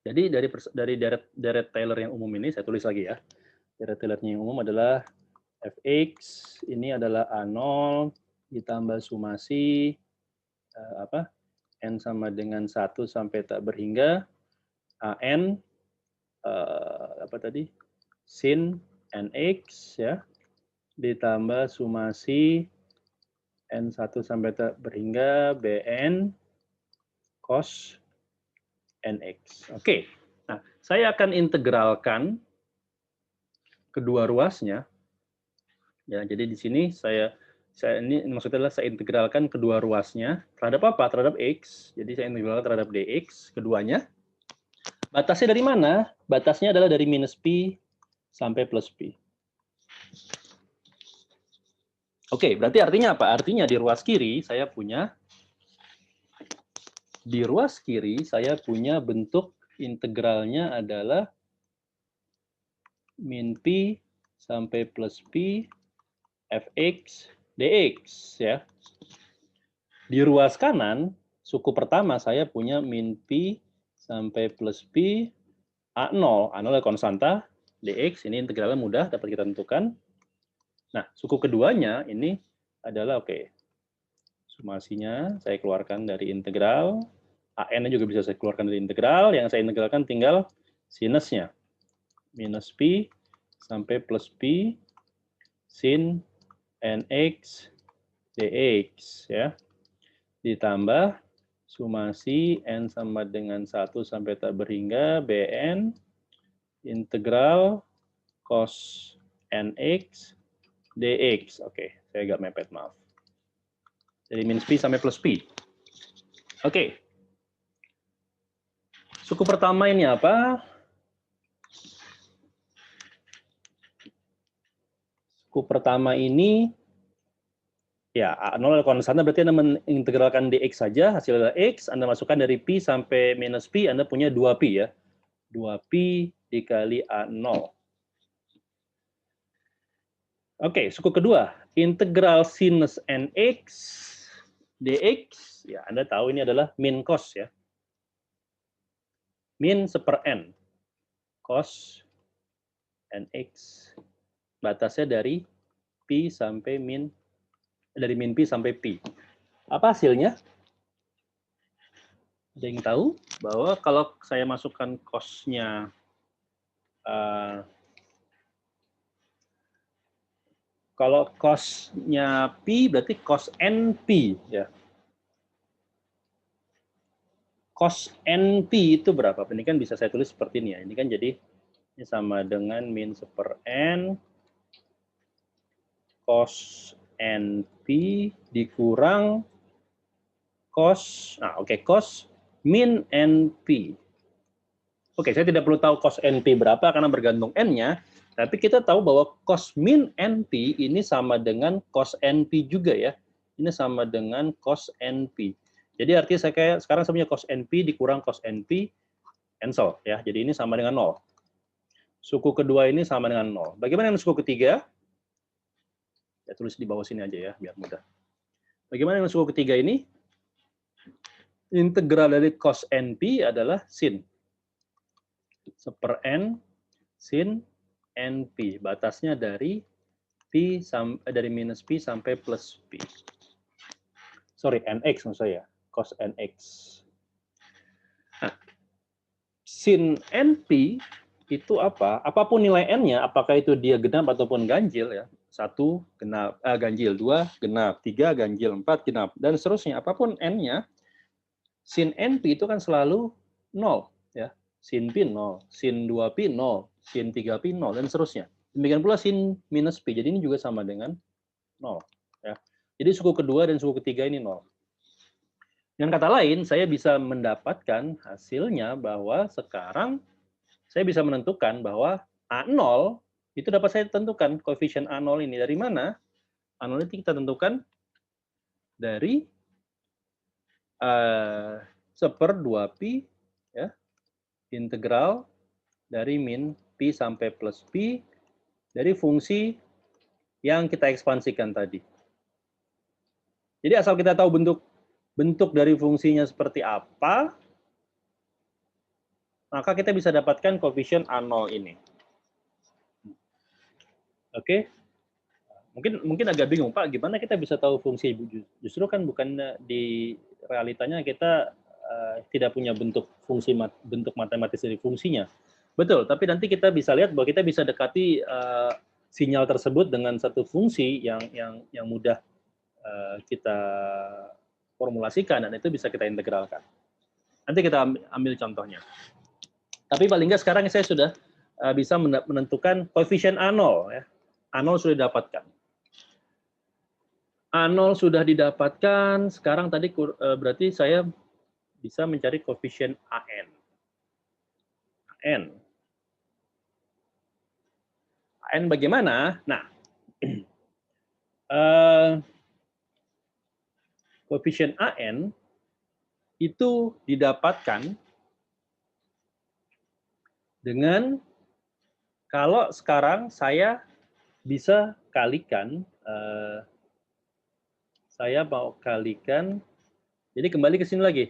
[SPEAKER 1] Jadi dari deret Taylor yang umum ini, saya tulis lagi ya. Deret Taylor-nya yang umum adalah fx, ini adalah A0 ditambah sumasi n sama dengan 1 sampai tak berhingga an sin nx ya ditambah sumasi n1 sampai tak berhingga bn cos nx. Oke. Nah, saya akan integralkan kedua ruasnya. Ya, jadi di sini saya ini maksudnya adalah saya integralkan kedua ruasnya terhadap apa? Terhadap x. Jadi saya integralkan terhadap dx keduanya. Batasnya dari mana? Batasnya adalah dari minus pi sampai plus pi. Oke, berarti artinya apa? Artinya di ruas kiri saya punya bentuk integralnya adalah min pi sampai plus pi fx dx ya. Di ruas kanan, suku pertama saya punya min pi sampai plus pi A0 adalah konstanta, dx ini integralnya mudah dapat kita tentukan. Nah, suku keduanya ini adalah sumasinya saya keluarkan dari integral, an-nya juga bisa saya keluarkan dari integral, yang saya integralkan tinggal sinusnya. Minus pi sampai plus pi sin nx dx ya. Ditambah sumasi n sama dengan 1 sampai tak berhingga bn integral cos nx dx. Oke, saya agak mepet, maaf. Jadi minus pi sampai plus pi. Oke. Suku pertama ini apa? Suku pertama ini Ya, A0 konstanta berarti Anda mengintegralkan dx saja, hasilnya x, Anda masukkan dari pi sampai minus pi, Anda punya 2pi ya. 2pi dikali A0. Oke, suku kedua, integral sinus nx dx, ya Anda tahu ini adalah min cos ya. Min seper n, cos nx, batasnya dari pi sampai dari min pi sampai pi. Apa hasilnya? Ada yang tahu bahwa kalau saya masukkan cos-nya kalau cos-nya pi berarti cos np ya. Cos np itu berapa? Ini kan bisa saya tulis seperti ini ya. Ini kan jadi ini sama dengan min seper n cos np dikurang cos, cos min np. Oke, saya tidak perlu tahu cos np berapa karena bergantung n-nya, tapi kita tahu bahwa cos min np ini sama dengan cos np juga ya. Ini sama dengan cos np. Jadi artinya sekarang saya punya cos np dikurang cos np, cancel ya. Jadi ini sama dengan 0. Suku kedua ini sama dengan 0. Bagaimana dengan suku ketiga? Ya tulis di bawah sini aja ya, biar mudah. Bagaimana dengan suku ketiga ini? Integral dari cos np adalah sin seper n sin np, batasnya dari dari minus pi sampai plus pi. Sorry, nx maksud saya, cos nx. Nah, sin np itu apa? Apapun nilai n-nya, apakah itu dia genap ataupun ganjil ya. 1 genap, ganjil, 2 genap, 3 ganjil, 4 genap, dan seterusnya. Apapun n-nya, sin np itu kan selalu 0 ya. Sin pi 0, sin 2pi 0, sin 3pi 0, dan seterusnya. Demikian pula sin minus pi. Jadi ini juga sama dengan 0 ya. Jadi suku kedua dan suku ketiga ini 0. Dengan kata lain, saya bisa mendapatkan hasilnya bahwa sekarang saya bisa menentukan bahwa A0 itu dapat saya tentukan koefisien A0 ini dari mana? A0 itu kita tentukan dari seper 2pi ya, integral dari min pi sampai plus pi dari fungsi yang kita ekspansikan tadi. Jadi asal kita tahu bentuk dari fungsinya seperti apa, maka kita bisa dapatkan koefisien A0 ini. Oke. Mungkin agak bingung, Pak, gimana kita bisa tahu fungsi? Justru kan bukan di realitanya kita tidak punya bentuk matematis dari fungsinya. Betul, tapi nanti kita bisa lihat bahwa kita bisa dekati sinyal tersebut dengan satu fungsi yang mudah kita formulasikan, dan itu bisa kita integralkan. Nanti kita ambil contohnya. Tapi paling nggak sekarang saya sudah bisa menentukan koefisien A0 ya. A0 sudah didapatkan. A0 sudah didapatkan, sekarang tadi berarti saya bisa mencari koefisien AN. AN bagaimana? Nah, koefisien AN itu didapatkan dengan kalau sekarang saya bisa kalikan, saya mau kalikan, jadi kembali ke sini lagi.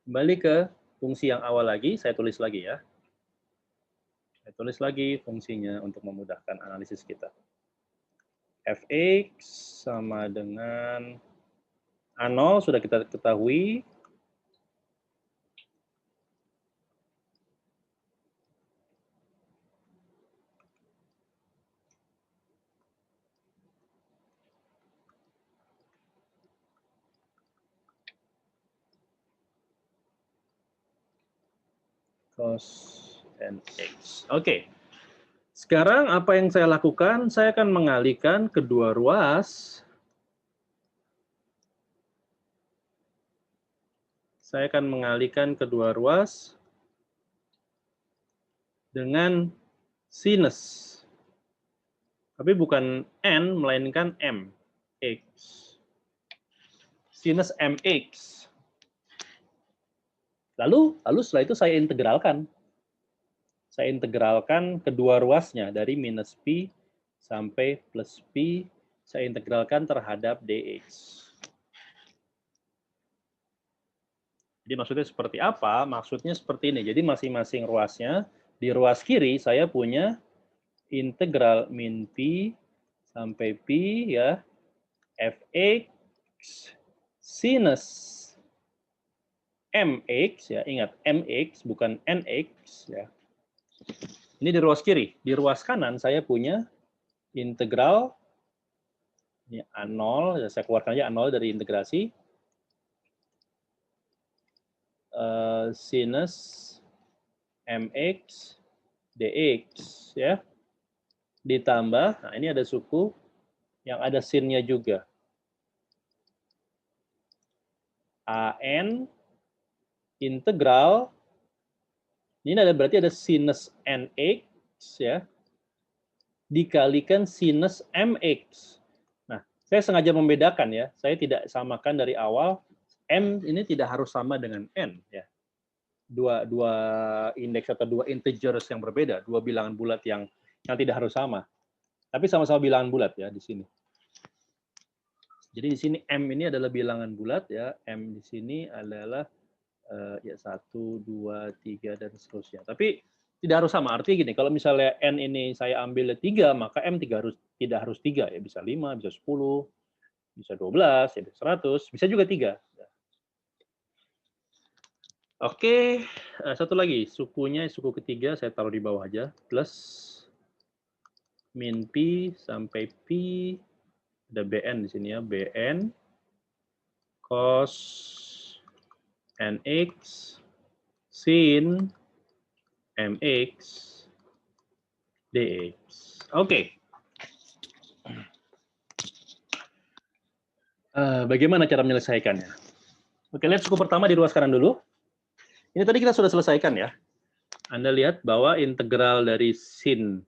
[SPEAKER 1] Kembali ke fungsi yang awal lagi, saya tulis lagi ya. Saya tulis lagi fungsinya untuk memudahkan analisis kita. Fx sama dengan A0 sudah kita ketahui. Cos nx. Oke. Sekarang apa yang saya lakukan? Saya akan mengalihkan kedua ruas. Saya akan mengalihkan kedua ruas dengan sinus. Tapi bukan n, melainkan m. X. sinus mx. Lalu setelah itu saya integralkan. Saya integralkan kedua ruasnya dari minus pi sampai plus pi. Saya integralkan terhadap dx. Jadi maksudnya seperti apa? Maksudnya seperti ini. Jadi masing-masing ruasnya, di ruas kiri saya punya integral min pi sampai pi ya fx sinus mx ya, ingat mx bukan nx ya. Ini di ruas kiri. Di ruas kanan saya punya integral ini A0, ya saya keluarkan aja A0 dari integrasi sinus mx dx ya. Ditambah, nah ini ada suku yang ada sinnya juga. AN integral, ini ada berarti ada sinus NX ya, dikalikan sinus MX. Nah, saya sengaja membedakan ya, saya tidak samakan dari awal, M ini tidak harus sama dengan N ya. Dua indeks atau dua integers yang berbeda, dua bilangan bulat yang tidak harus sama. Tapi sama-sama bilangan bulat ya di sini. Jadi di sini M ini adalah bilangan bulat ya, M di sini adalah ya 1, 2, 3 dan seterusnya. Tapi tidak harus sama. Artinya gini, kalau misalnya N ini saya ambil 3, maka M tidak harus 3 ya, bisa 5, bisa 10, bisa 12, ya bisa 100, bisa juga 3. Oke, satu lagi, sukunya suku ketiga saya taruh di bawah aja, plus min pi sampai pi, ada BN di sini ya, BN cos NX sin MX dx. Oke. Bagaimana cara menyelesaikannya? Oke, lihat suku pertama di ruas kanan dulu. Ini tadi kita sudah selesaikan ya. Anda lihat bahwa integral dari sin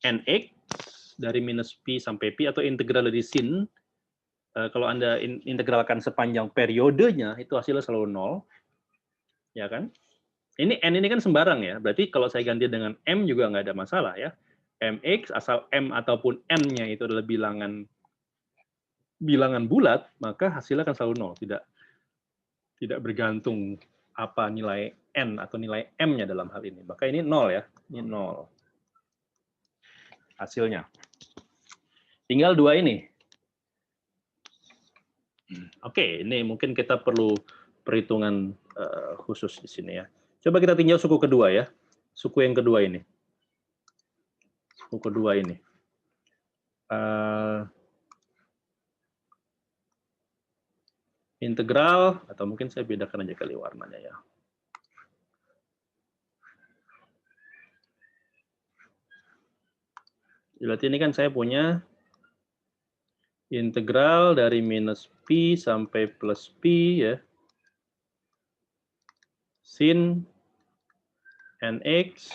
[SPEAKER 1] nx dari minus pi sampai pi atau integral dari sin, kalau Anda integralkan sepanjang periodenya, itu hasilnya selalu 0. Ya kan? Ini n ini kan sembarang ya. Berarti kalau saya ganti dengan m juga nggak ada masalah ya. Mx asal m ataupun n-nya itu adalah bilangan bulat, maka hasilnya akan selalu 0. Tidak bergantung apa nilai n atau nilai m-nya dalam hal ini. Maka ini 0 ya. Ini 0. Hasilnya. Tinggal 2 ini. Oke, ini mungkin kita perlu perhitungan khusus di sini ya. Coba kita tinjau suku kedua ya. Suku yang kedua ini. Suku kedua ini. Integral, atau mungkin saya bedakan aja kali warnanya ya. Berarti ini kan saya punya integral dari minus pi sampai plus pi ya. Sin nx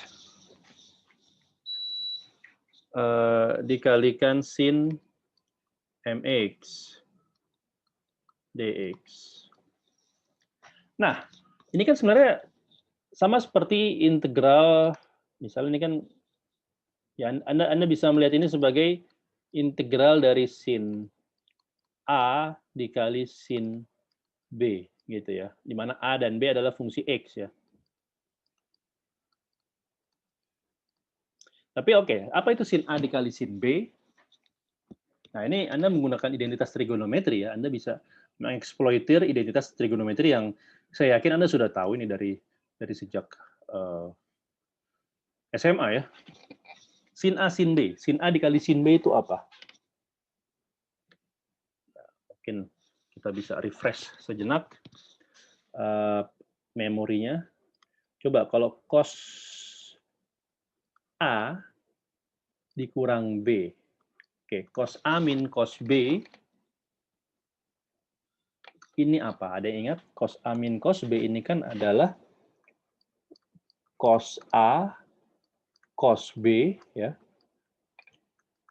[SPEAKER 1] dikalikan sin mx dx. Nah, ini kan sebenarnya sama seperti integral, misalnya ini kan, ya Anda bisa melihat ini sebagai integral dari sin A dikali sin B, gitu ya. Di mana A dan B adalah fungsi X ya. Tapi oke, apa itu sin A dikali sin B? Nah, ini Anda menggunakan identitas trigonometri ya. Anda bisa mengeksploitir identitas trigonometri yang saya yakin Anda sudah tahu ini dari sejak SMA ya. Sin A sin B. Sin A dikali sin B itu apa? Mungkin kita bisa refresh sejenak memorinya. Coba kalau cos A dikurang B. Oke, cos A min cos B ini apa? Ada yang ingat? Cos A min cos B ini kan adalah cos A cos B ya.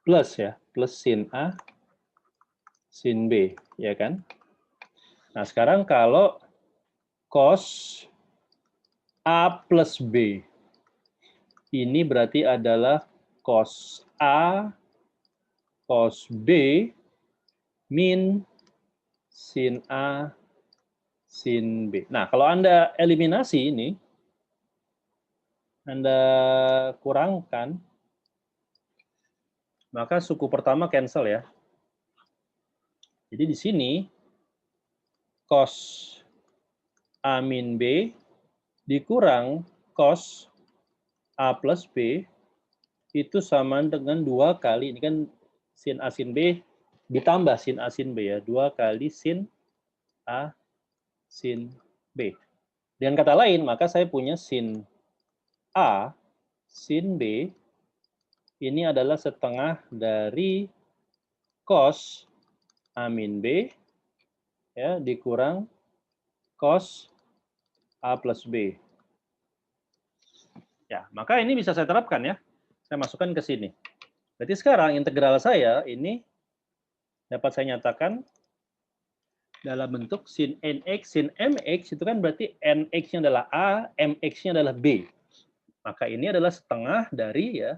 [SPEAKER 1] Plus sin A sin B, ya kan? Nah, sekarang kalau cos A plus B, ini berarti adalah cos A, cos B, min sin A, sin B. Nah, kalau Anda eliminasi ini, Anda kurangkan, maka suku pertama cancel ya. Jadi di sini, cos A min B dikurang cos A plus B itu sama dengan 2 kali, ini kan sin A sin B ditambah sin A sin B ya, 2 kali sin A sin B. Dengan kata lain, maka saya punya sin A sin B ini adalah setengah dari cos A min B ya, dikurang cos A plus B. Ya, maka ini bisa saya terapkan ya. Saya masukkan ke sini. Berarti sekarang integral saya ini dapat saya nyatakan dalam bentuk sin nx, sin mx, itu kan berarti nx-nya adalah A, mx-nya adalah B. Maka ini adalah setengah dari ya,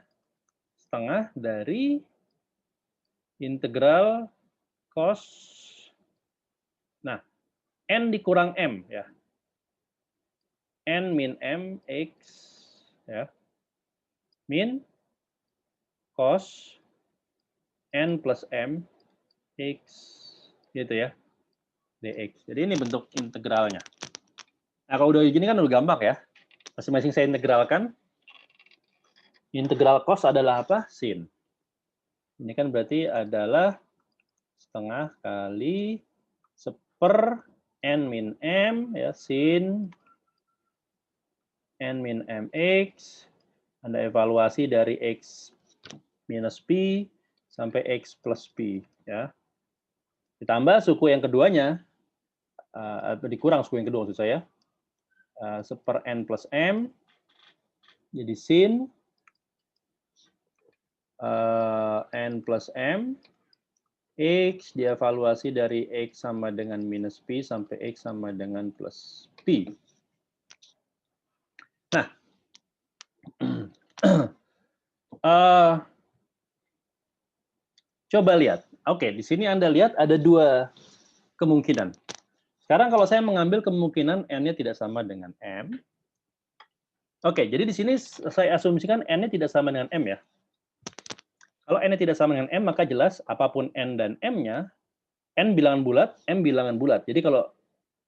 [SPEAKER 1] setengah dari integral cos, nah, n dikurang m ya, n min m x ya, min cos n plus m x gitu ya, dx. Jadi ini bentuk integralnya. Nah, kalau udah gini kan udah gampang ya. Masing-masing saya integralkan. Integral cos adalah apa? Sin. Ini kan berarti adalah setengah kali seper n min m ya, sin n min mx. Anda evaluasi dari x minus p sampai x plus p ya. Ditambah suku yang keduanya, dikurang suku yang kedua maksud saya, seper n plus m jadi sin n plus m x dievaluasi dari x sama dengan minus p sampai x sama dengan plus p. Nah, coba lihat. Oke, di sini Anda lihat ada 2 kemungkinan. Sekarang kalau saya mengambil kemungkinan n-nya tidak sama dengan m. Oke, jadi di sini saya asumsikan n-nya tidak sama dengan m ya. Kalau n-nya tidak sama dengan m, maka jelas apapun n dan m-nya, n bilangan bulat, m bilangan bulat. Jadi kalau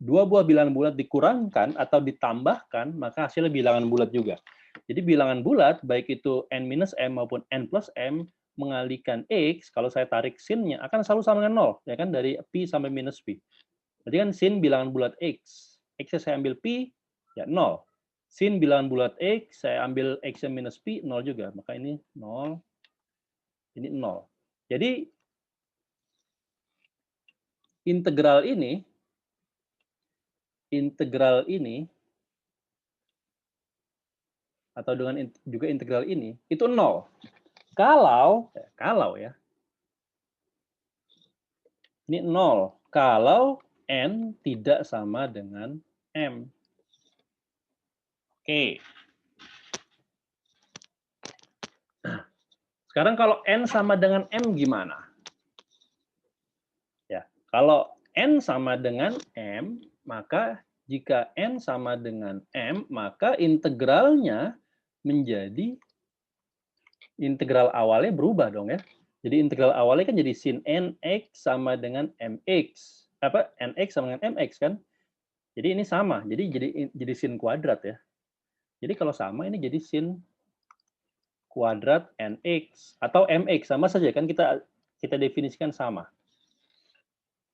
[SPEAKER 1] 2 buah bilangan bulat dikurangkan atau ditambahkan, maka hasilnya bilangan bulat juga. Jadi bilangan bulat, baik itu n minus m maupun n plus m, mengalihkan x, kalau saya tarik sin-nya, akan selalu sama dengan 0. Ya kan, dari pi sampai minus pi. Berarti kan sin bilangan bulat x. X-nya saya ambil pi, ya 0. Sin bilangan bulat x, saya ambil x-nya minus pi, 0 juga. Maka ini 0, ini 0. Jadi, integral ini atau dengan juga integral ini itu 0. Kalau ya, ini 0 kalau n tidak sama dengan m. Oke. Sekarang kalau n sama dengan m gimana? Ya, kalau n sama dengan m, maka jika n sama dengan m, maka integralnya menjadi integral awalnya berubah dong ya. Jadi integral awalnya kan jadi sin nx sama dengan mx. Apa? Nx sama dengan mx kan? Jadi ini sama. Jadi sin kuadrat ya. Jadi kalau sama ini jadi sin kuadrat nx atau mx, sama saja kan, kita definisikan sama.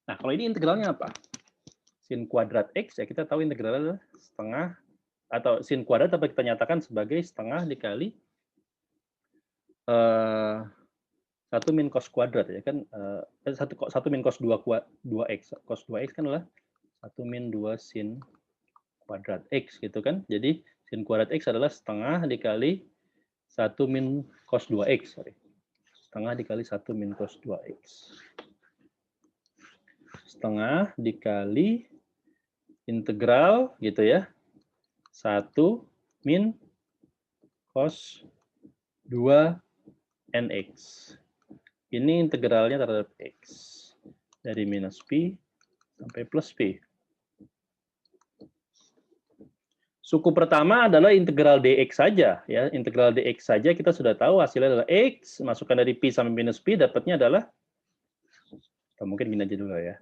[SPEAKER 1] Nah, kalau ini integralnya apa? Sin kuadrat x ya, kita tahu integralnya setengah, atau sin kuadrat dapat kita nyatakan sebagai setengah dikali 1 min cos kuadrat ya kan, 1 min cos 2x. Cos 2x kan adalah 1 min 2 sin kuadrat x gitu kan. Jadi sin kuadrat x adalah setengah dikali 1 min cos 2x, sorry. Setengah dikali 1 min cos 2x. setengah dikali integral gitu ya. 1 min cos 2 nx. Ini integralnya terhadap x. Dari minus pi sampai plus pi. Suku pertama adalah integral dx saja. Ya. Integral dx saja kita sudah tahu hasilnya adalah x. Masukkan dari pi sampai minus pi, dapatnya adalah, mungkin gini aja dulu ya.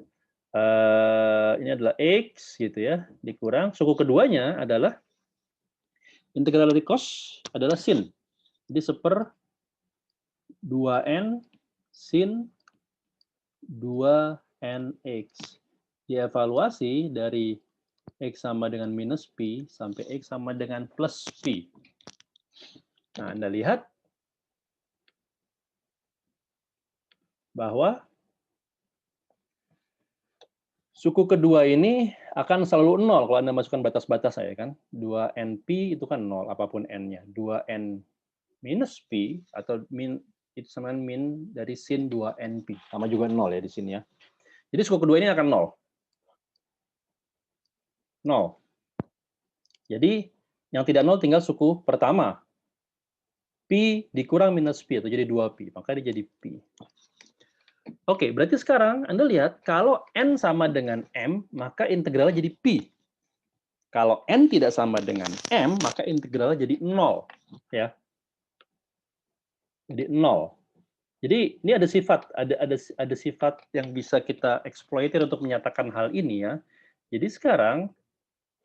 [SPEAKER 1] Ini adalah x gitu ya, dikurang. Suku keduanya adalah integral dari cos adalah sin. Jadi 1/2n sin 2nx. Dievaluasi dari x sama dengan minus pi sampai x sama dengan plus pi. Nah, Anda lihat bahwa suku kedua ini akan selalu 0 kalau Anda masukkan batas-batas saya kan. 2np itu kan 0 apapun n-nya. 2n minus pi atau min itu sama dengan min dari sin 2np. Sama juga 0 ya di sini ya. Jadi suku kedua ini akan 0. 0. Jadi yang tidak 0 tinggal suku pertama. Pi dikurang minus pi, atau jadi 2pi. Maka dia jadi pi. Oke, berarti sekarang Anda lihat, kalau n sama dengan m, maka integralnya jadi pi. Kalau n tidak sama dengan m, maka integralnya jadi 0. Ya. Jadi 0. Jadi ini ada sifat yang bisa kita eksploitir untuk menyatakan hal ini ya. Jadi sekarang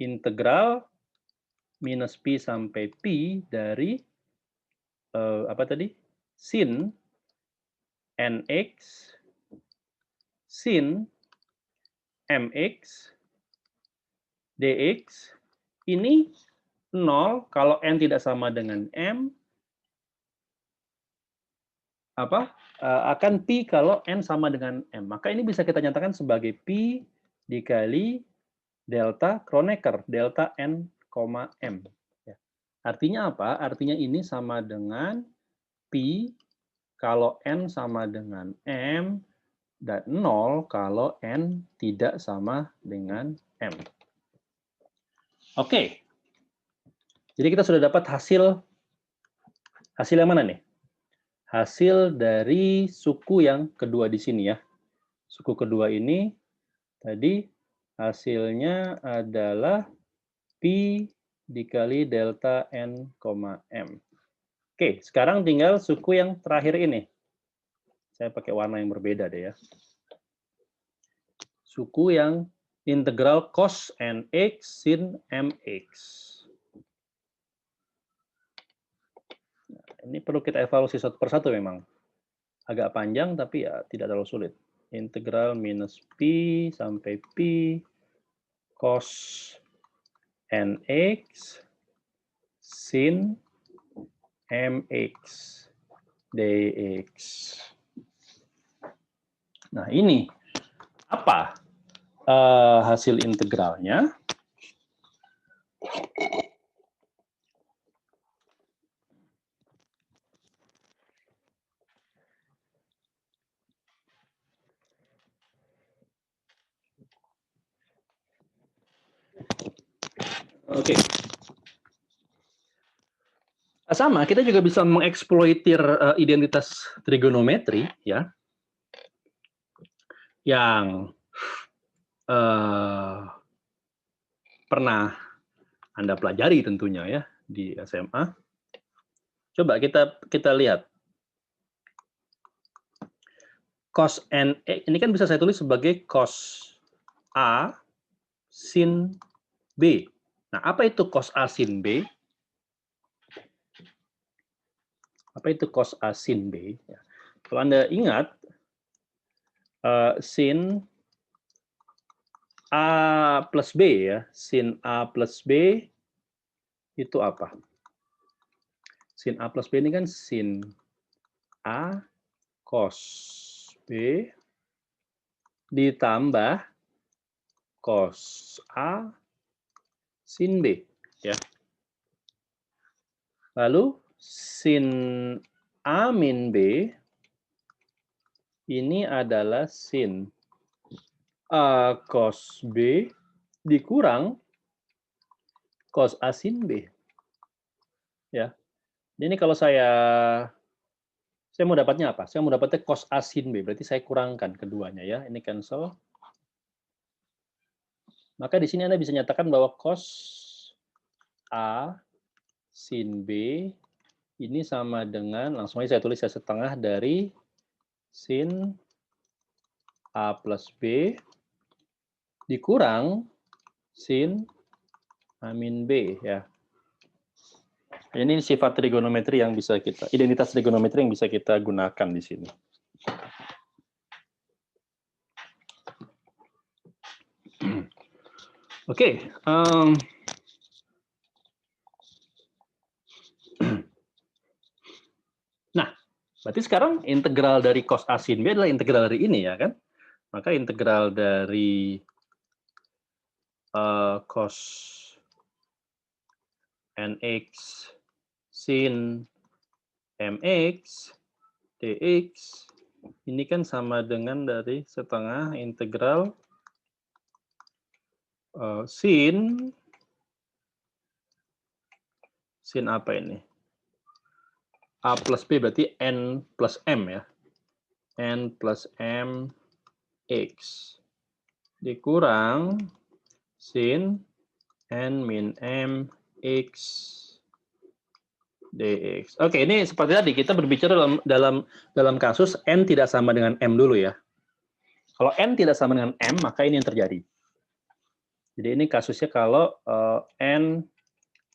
[SPEAKER 1] integral minus pi sampai pi dari apa tadi? Sin nx sin mx dx ini 0 kalau n tidak sama dengan m, akan pi kalau n sama dengan m. Maka ini bisa kita nyatakan sebagai pi dikali delta Kronecker, delta n, m. Ya. Artinya apa? Artinya ini sama dengan pi kalau n sama dengan m, dan 0 kalau n tidak sama dengan m. Oke. Jadi kita sudah dapat hasil yang mana nih? Hasil dari suku yang kedua di sini ya. Suku kedua ini tadi hasilnya adalah pi dikali delta n, m. Oke, sekarang tinggal suku yang terakhir ini. Saya pakai warna yang berbeda deh ya. Suku yang integral cos nx sin mx. Nah, ini perlu kita evaluasi satu persatu memang. Agak panjang tapi ya tidak terlalu sulit. Integral minus pi sampai pi cos nx sin mx dx. Nah, ini apa hasil integralnya? Oke. Sama, kita juga bisa mengeksploitir identitas trigonometri ya, yang pernah Anda pelajari tentunya ya di SMA. Coba kita lihat. Cos n ini kan bisa saya tulis sebagai cos A sin B. Nah, apa itu cos A sin B? Apa itu cos A sin B? Ya. Kalau Anda ingat, sin A plus B ya, sin A plus B itu apa? Sin A plus B ini kan sin A cos B ditambah cos A sin B. Ya. Lalu sin A min B ini adalah sin A cos B dikurang cos A sin B. Ya. Ini kalau saya mau dapatnya apa? Saya mau dapatnya cos A sin B, berarti saya kurangkan keduanya ya. Ini cancel. Maka di sini Anda bisa nyatakan bahwa cos A sin B ini sama dengan, langsung aja saya tulis ya, setengah dari sin A plus B dikurang sin A min B ya. Ini sifat trigonometri yang bisa kita, identitas trigonometri yang bisa kita gunakan di sini. Oke, nah, berarti sekarang integral dari cos A sin B adalah integral dari ini ya kan? Maka integral dari cos nx sin mx dx ini kan sama dengan dari setengah integral sin apa ini? A plus B berarti N plus M ya. N plus M X dikurang sin N min M X dx. Oke, ini seperti tadi kita berbicara dalam kasus N tidak sama dengan M dulu ya. Kalau N tidak sama dengan M, maka ini yang terjadi. Jadi ini kasusnya kalau N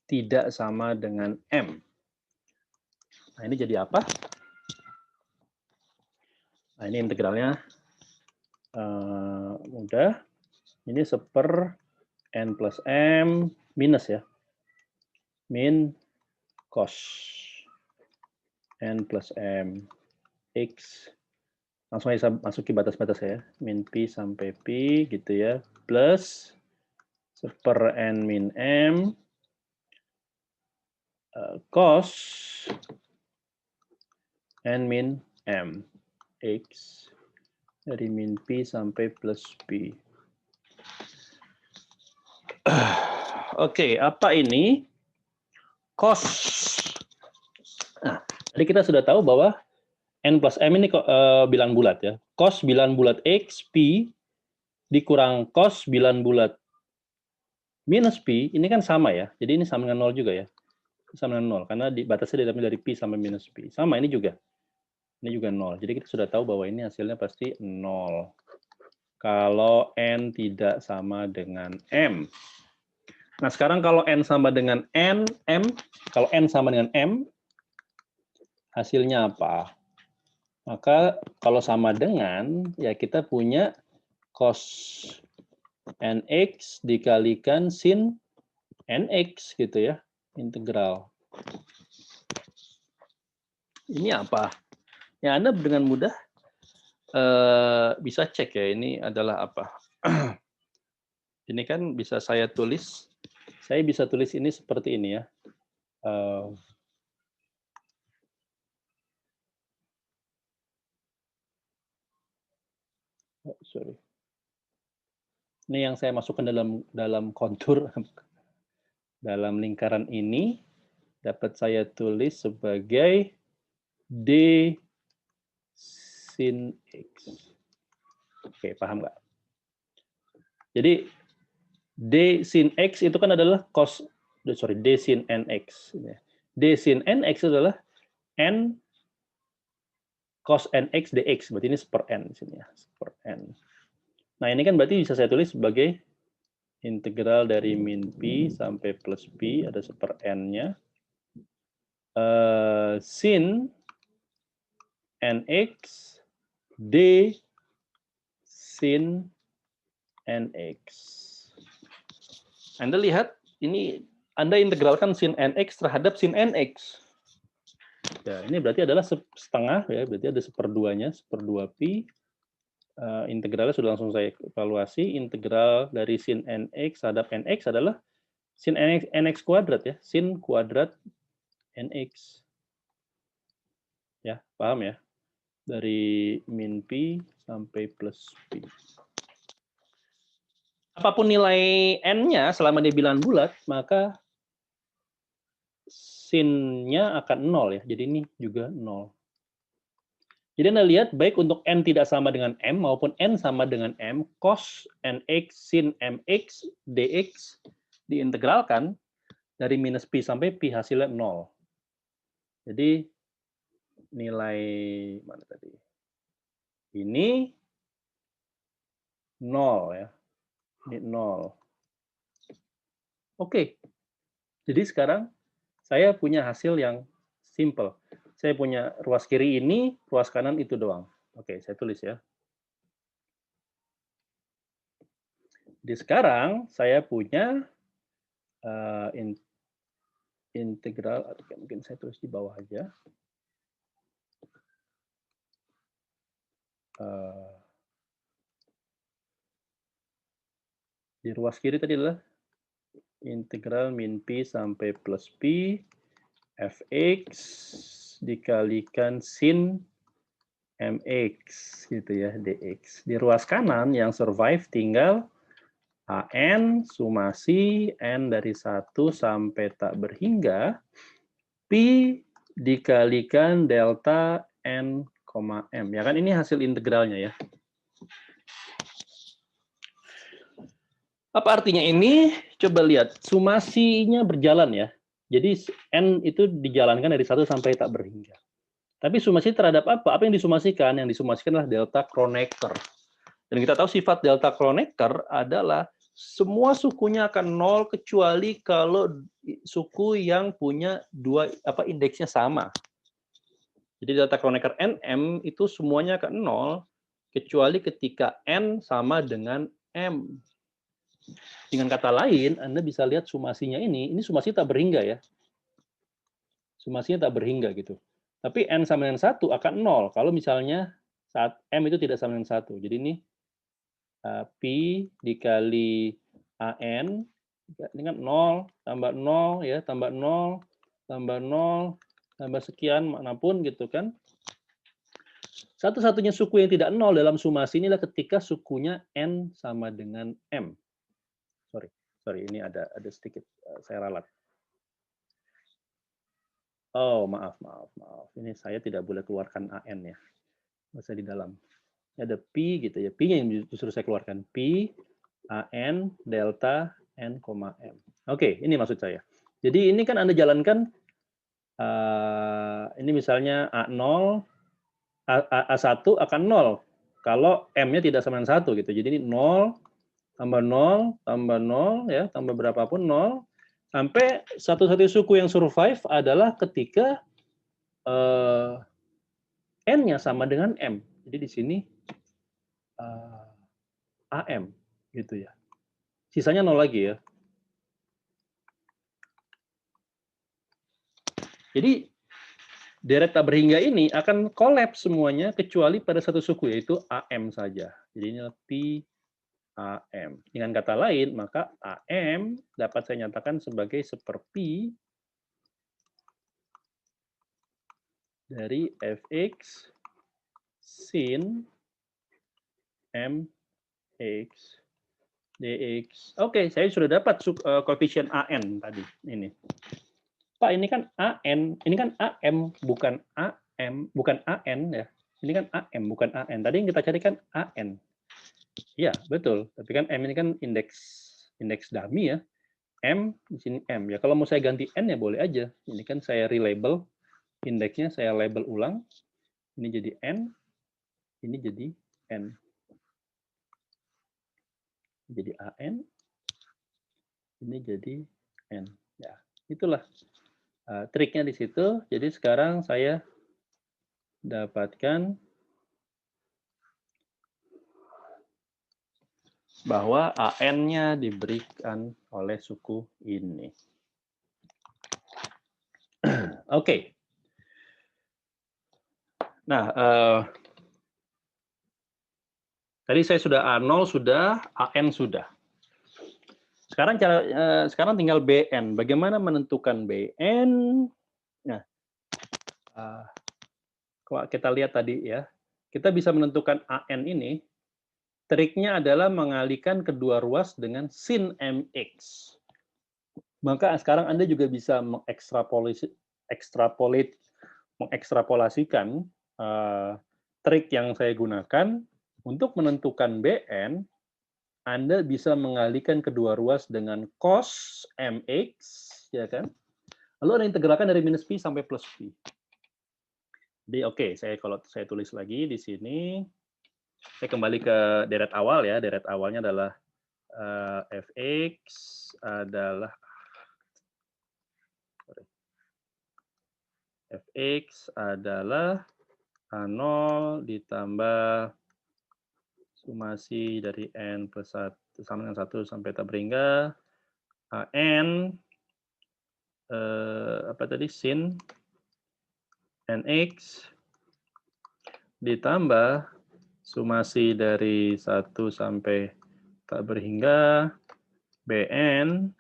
[SPEAKER 1] tidak sama dengan M. Nah, ini jadi apa? Nah, ini integralnya mudah. Ini seper N plus M minus ya. Min cos N plus M X. Langsung aja masuki batas-batas ya. Min P sampai P gitu ya. Plus seper N min M cos N min M X dari min P sampai plus P. Oke, apa ini? Cos. Nah, tadi kita sudah tahu bahwa N plus M ini bilang bulat ya. Cos bilang bulat X, P, dikurang cos bilang bulat minus P, ini kan sama ya. Jadi ini sama dengan 0 juga ya. Sama dengan 0, karena batasnya diambil dari P sampai minus P. Sama, ini juga. Ini juga 0. Jadi kita sudah tahu bahwa ini hasilnya pasti 0. Kalau N tidak sama dengan M. Nah, sekarang kalau N sama dengan M, kalau N sama dengan M, hasilnya apa? Maka kalau sama dengan, ya kita punya cos nx dikalikan sin nx gitu ya, integral. Ini apa? Ya, Anda dengan mudah bisa cek ya, ini adalah apa. Ini kan bisa saya tulis, saya bisa tulis ini seperti ini ya. Sorry. Ini yang saya masukkan dalam kontur, dalam lingkaran ini, dapat saya tulis sebagai D sin X. Oke, paham nggak? Jadi D sin X itu kan adalah D sin NX. D sin NX adalah N cos NX dx, berarti ini seper N di sini ya, seper N. Nah, ini kan berarti bisa saya tulis sebagai integral dari min P sampai plus P, ada seper N-nya. Sin NX D sin NX. Anda lihat, ini Anda integralkan sin NX terhadap sin NX. Ya, ini berarti adalah setengah, ya, berarti ada seperduanya, seperdua Pi. Integralnya sudah langsung saya evaluasi. Integral dari sin NX terhadap NX adalah sin NX kuadrat, ya, sin kuadrat NX. Ya, paham ya? Dari min Pi sampai plus Pi. apapun nilai n-nya selama dia bilangan bulat, maka sin-nya akan 0 ya. Jadi ini juga 0. Jadi Anda lihat, baik untuk n tidak sama dengan m maupun n sama dengan m, cos nx sin mx dx diintegralkan dari minus pi sampai pi hasilnya 0. Jadi nilai mana tadi? Ini 0 ya. Ini 0. Oke. Jadi sekarang saya punya hasil yang simple. Saya punya ruas kiri ini, ruas kanan itu doang. Oke, saya tulis ya. Jadi sekarang saya punya integral, mungkin saya tulis di bawah aja. Di ruas kiri tadi adalah integral min pi sampai plus pi fx dikalikan sin mx gitu ya dx. Di ruas kanan yang survive tinggal an sumasi n dari 1 sampai tak berhingga pi dikalikan delta n, m. Ya kan ini hasil integralnya ya. Apa artinya ini? Coba lihat, sumasinya berjalan ya. Jadi n itu dijalankan dari 1 sampai tak berhingga. Tapi sumasi terhadap apa? Apa yang disumasikan? Yang disumasikan adalah delta Kronecker. Dan kita tahu sifat delta Kronecker adalah semua sukunya akan 0 kecuali kalau suku yang punya indeksnya sama. Jadi delta Kronecker nm itu semuanya akan 0 kecuali ketika n sama dengan m. Dengan kata lain, Anda bisa lihat sumasinya ini sumasi tak berhingga ya. Sumasinya tak berhingga gitu. Tapi n sama dengan 1 akan 0 kalau misalnya saat m itu tidak sama dengan 1. Jadi ini pi dikali an, ini kan 0, tambah 0, ya, tambah 0, tambah 0, tambah sekian, manapun gitu kan. Satu-satunya suku yang tidak 0 dalam sumasi inilah ketika sukunya n sama dengan m. Sorry, ini ada sedikit saya ralat. Oh, maaf. Ini saya tidak boleh keluarkan an ya. Masa di dalam. Ini ada pi gitu ya. Pi yang justru saya keluarkan. Pi an delta n, m. Oke, ini maksud saya. Jadi ini kan Anda jalankan ini misalnya A0 A1 akan 0 kalau m-nya tidak sama dengan 1 gitu. Jadi ini 0 tambah 0, tambah 0, ya, tambah berapapun 0, sampai satu-satunya suku yang survive adalah ketika n-nya sama dengan m. Jadi di sini am, gitu ya. Sisanya 0 lagi ya. Jadi deret tak berhingga ini akan kolaps semuanya kecuali pada satu suku yaitu am saja. Jadi ini pi am. Dengan kata lain, maka am dapat saya nyatakan sebagai seperpi dari fx sin mx dx. Oke, saya sudah dapat koefisien an tadi ini. Pak, ini kan an, ini kan am bukan bukan an ya. Ini kan am bukan an. Tadi yang kita cari kan an. Iya, betul. Tapi kan m ini kan indeks dummy ya. M di sini m. Ya kalau mau saya ganti n ya boleh aja. Ini kan saya relabel indeksnya, saya label ulang. Ini jadi n, ini jadi n. Jadi an, ini jadi n. Ya, itulah triknya di situ. Jadi sekarang saya dapatkan bahwa an-nya diberikan oleh suku ini. Oke. Nah, tadi saya sudah A0 sudah, an sudah. Sekarang tinggal bn. Bagaimana menentukan bn? Nah, kalau kita lihat tadi ya, kita bisa menentukan an ini triknya adalah mengalihkan kedua ruas dengan sin mx. Maka sekarang Anda juga bisa mengekstrapolasikan trik yang saya gunakan untuk menentukan Bn. Anda bisa mengalihkan kedua ruas dengan cos mx, ya kan? Lalu Anda integralkan dari minus pi sampai plus pi. Jadi oke, kalau saya tulis lagi di sini, saya kembali ke deret awal ya. Deret awalnya adalah fx adalah A0 ditambah sumasi dari n plus 1 sama dengan 1 sampai tak berhingga an sin nx ditambah sumasi dari 1 sampai tak berhingga bn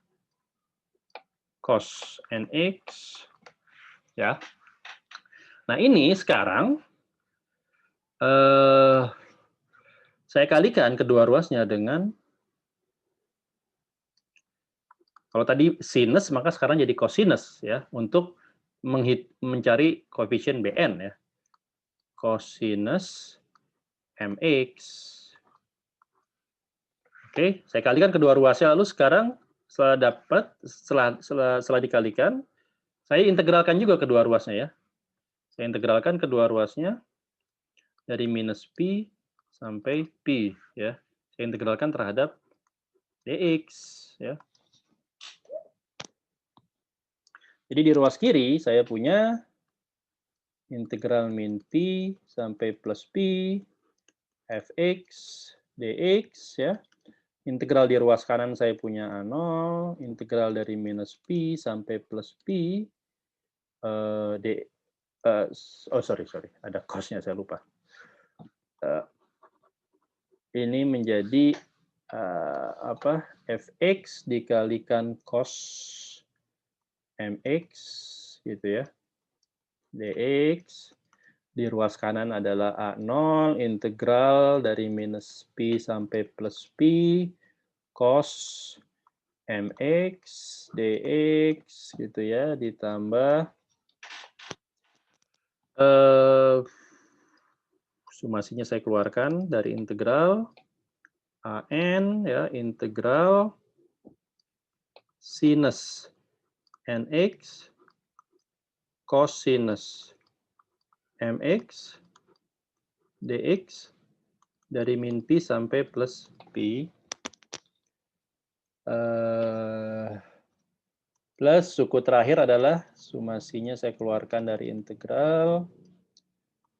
[SPEAKER 1] cos nx, ya. Nah ini sekarang saya kalikan kedua ruasnya dengan, kalau tadi sinus maka sekarang jadi cosinus ya, untuk mencari koefisien bn ya. Cosinus mx. Oke, saya kalikan kedua ruasnya, lalu sekarang setelah dikalikan, saya integralkan juga kedua ruasnya ya. Saya integralkan kedua ruasnya dari minus pi sampai pi ya. Saya integralkan terhadap dx ya. Jadi di ruas kiri saya punya integral min pi sampai plus pi fx dx ya. Integral di ruas kanan saya punya A0, integral dari minus pi sampai plus pi sorry, ada cos-nya saya lupa. Ini menjadi fx dikalikan cos mx gitu ya, dx. Di ruas kanan adalah A0 integral dari minus pi sampai plus pi cos mx dx gitu ya, ditambah sumasinya saya keluarkan dari integral an ya, integral sinus nx cosinus mx dx dari min pi sampai plus pi plus suku terakhir adalah sumasinya saya keluarkan dari integral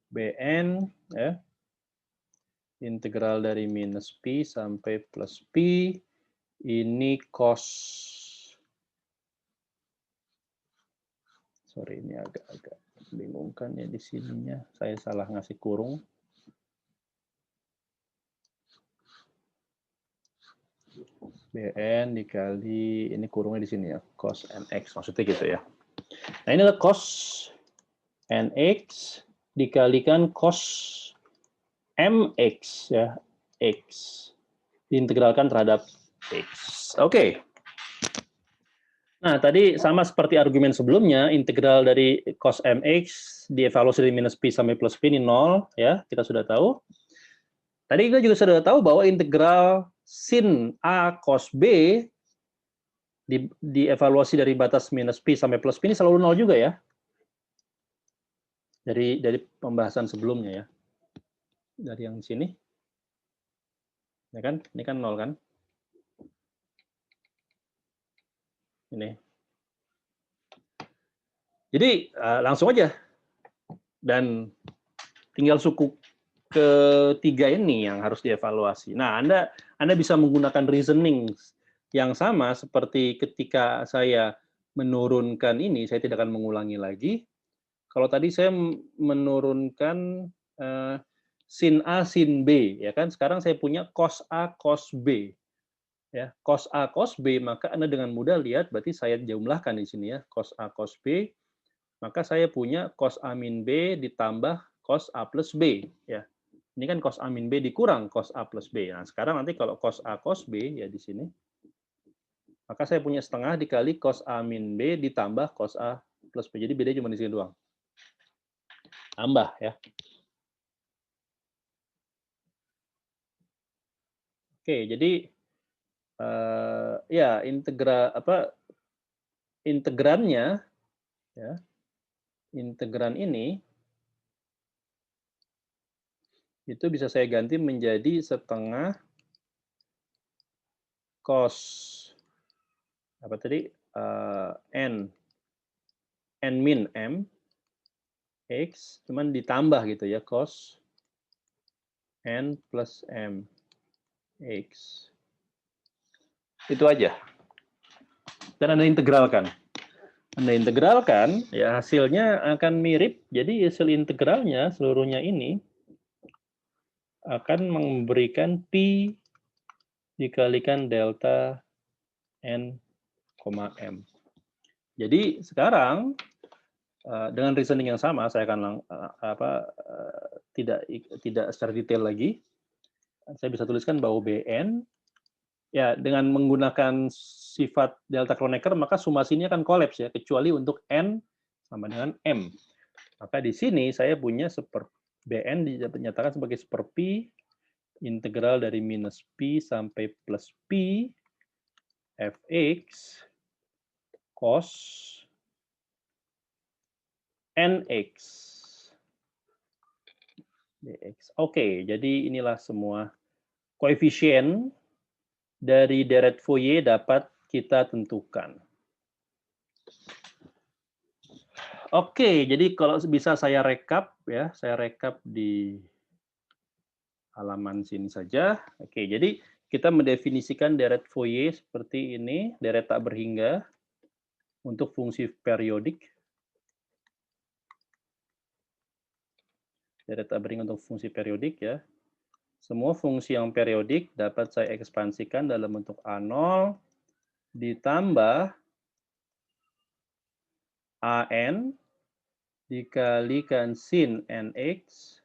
[SPEAKER 1] bn ya, integral dari minus pi sampai plus pi, ini cos, sorry ini agak membingungkan ya di sininya, saya salah ngasih kurung. Bn dikali, ini kurungnya di sini ya, cos nx, maksudnya gitu ya. Nah ini adalah cos nx dikalikan cos mx ya, x diintegralkan terhadap x. Oke. Nah, tadi sama seperti argumen sebelumnya, integral dari cos mx dievaluasi dari minus pi sampai plus pi ini 0 ya, kita sudah tahu. Tadi kita juga sudah tahu bahwa integral sin a cos b dievaluasi dari batas minus pi sampai plus pi ini selalu 0 juga ya. Dari pembahasan sebelumnya ya. Dari yang sini. Ya kan? Ini kan 0 kan? Ini. Jadi langsung aja. Dan tinggal suku ketiga ini yang harus dievaluasi. Nah, Anda bisa menggunakan reasoning yang sama seperti ketika saya menurunkan ini, saya tidak akan mengulangi lagi. Kalau tadi saya menurunkan sin A, sin B, ya kan? Sekarang saya punya cos A, cos B. Ya, cos A, cos B, maka Anda dengan mudah lihat, berarti saya jumlahkan di sini ya, cos A, cos B, maka saya punya cos A min B ditambah cos A plus B. Ya. Ini kan cos A min B dikurang cos A plus B. Nah, sekarang nanti kalau cos A cos B, ya di sini, maka saya punya setengah dikali cos A min B ditambah cos A plus B. Jadi bedanya cuma di sini doang. Tambah ya. Oke, jadi ya integrannya ya, integran ini itu bisa saya ganti menjadi setengah cos apa tadi n min m x cuman ditambah gitu ya cos n plus m x. Itu aja. Dan Anda integralkan. Anda integralkan, ya hasilnya akan mirip. Jadi hasil integralnya seluruhnya ini akan memberikan pi dikalikan delta n, m. Jadi sekarang dengan reasoning yang sama, saya akan tidak secara detail lagi. Saya bisa tuliskan bahwa Bn ya dengan menggunakan sifat delta Kronecker maka sumasinya akan kolaps ya kecuali untuk n sama dengan m. Maka di sini saya punya Bn dinyatakan sebagai seperpi integral dari minus pi sampai plus pi fx cos nx dx. Oke, jadi inilah semua koefisien dari deret Fourier dapat kita tentukan. Oke, jadi kalau bisa saya rekap ya, saya rekap di halaman sini saja. Oke, jadi kita mendefinisikan deret Fourier seperti ini, deret tak berhingga untuk fungsi periodik. Deret tak berhingga untuk fungsi periodik ya. Semua fungsi yang periodik dapat saya ekspansikan dalam bentuk A0 ditambah AN dikalikan sin NX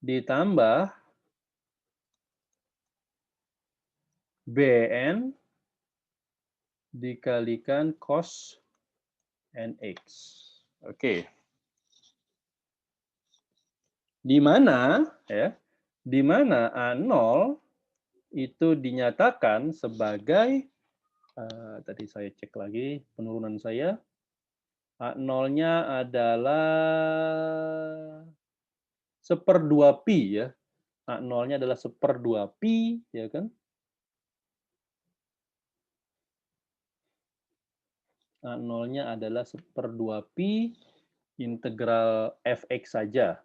[SPEAKER 1] ditambah BN dikalikan cos NX. Oke. Di mana ya? Di mana A0 itu dinyatakan sebagai tadi saya cek lagi penurunan saya. A0-nya adalah 1/2 pi ya. A0-nya adalah 1/2 pi ya kan? A0-nya adalah 1/2 pi integral fx saja.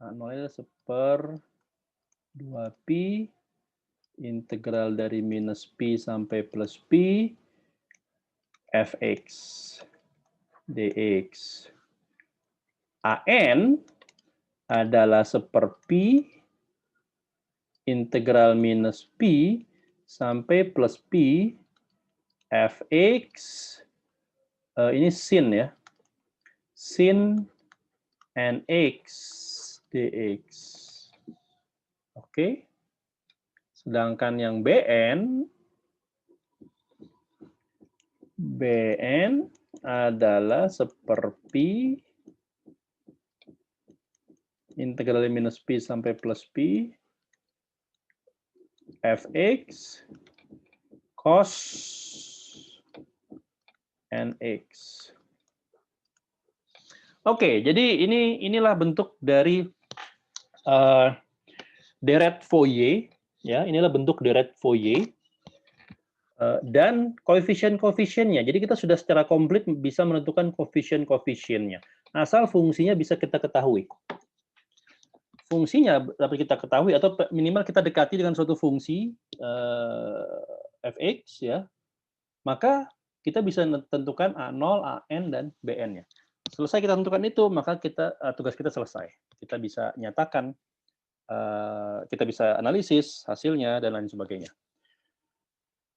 [SPEAKER 1] A0-nya 1/2 pi integral dari minus pi sampai plus pi fx dx. An adalah 1/pi integral minus pi sampai plus pi fx ini sin ya, sin nx dx. Oke. Sedangkan yang Bn adalah 1/pi integral minus pi sampai plus pi fx cos nx. Oke, jadi inilah bentuk dari deret Fourier ya, inilah bentuk deret Fourier dan koefisien-koefisiennya. Jadi kita sudah secara komplit bisa menentukan koefisien-koefisiennya. Asal fungsinya bisa kita ketahui. Fungsinya dapat kita ketahui atau minimal kita dekati dengan suatu fungsi fx ya. Maka kita bisa tentukan A0, AN dan BN-nya. Selesai kita tentukan itu, maka tugas kita selesai. Kita bisa nyatakan, kita bisa analisis hasilnya dan lain sebagainya.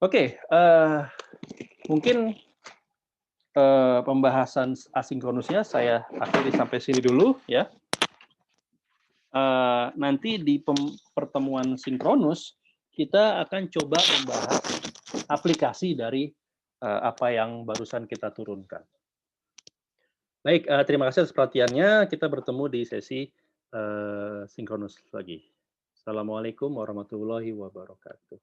[SPEAKER 1] Oke, mungkin pembahasan asinkronusnya saya akhiri sampai sini dulu ya. Nanti di pertemuan sinkronus kita akan coba membahas aplikasi dari apa yang barusan kita turunkan. Baik, terima kasih atas perhatiannya. Kita bertemu di sesi sinkronus lagi. Assalamualaikum warahmatullahi wabarakatuh.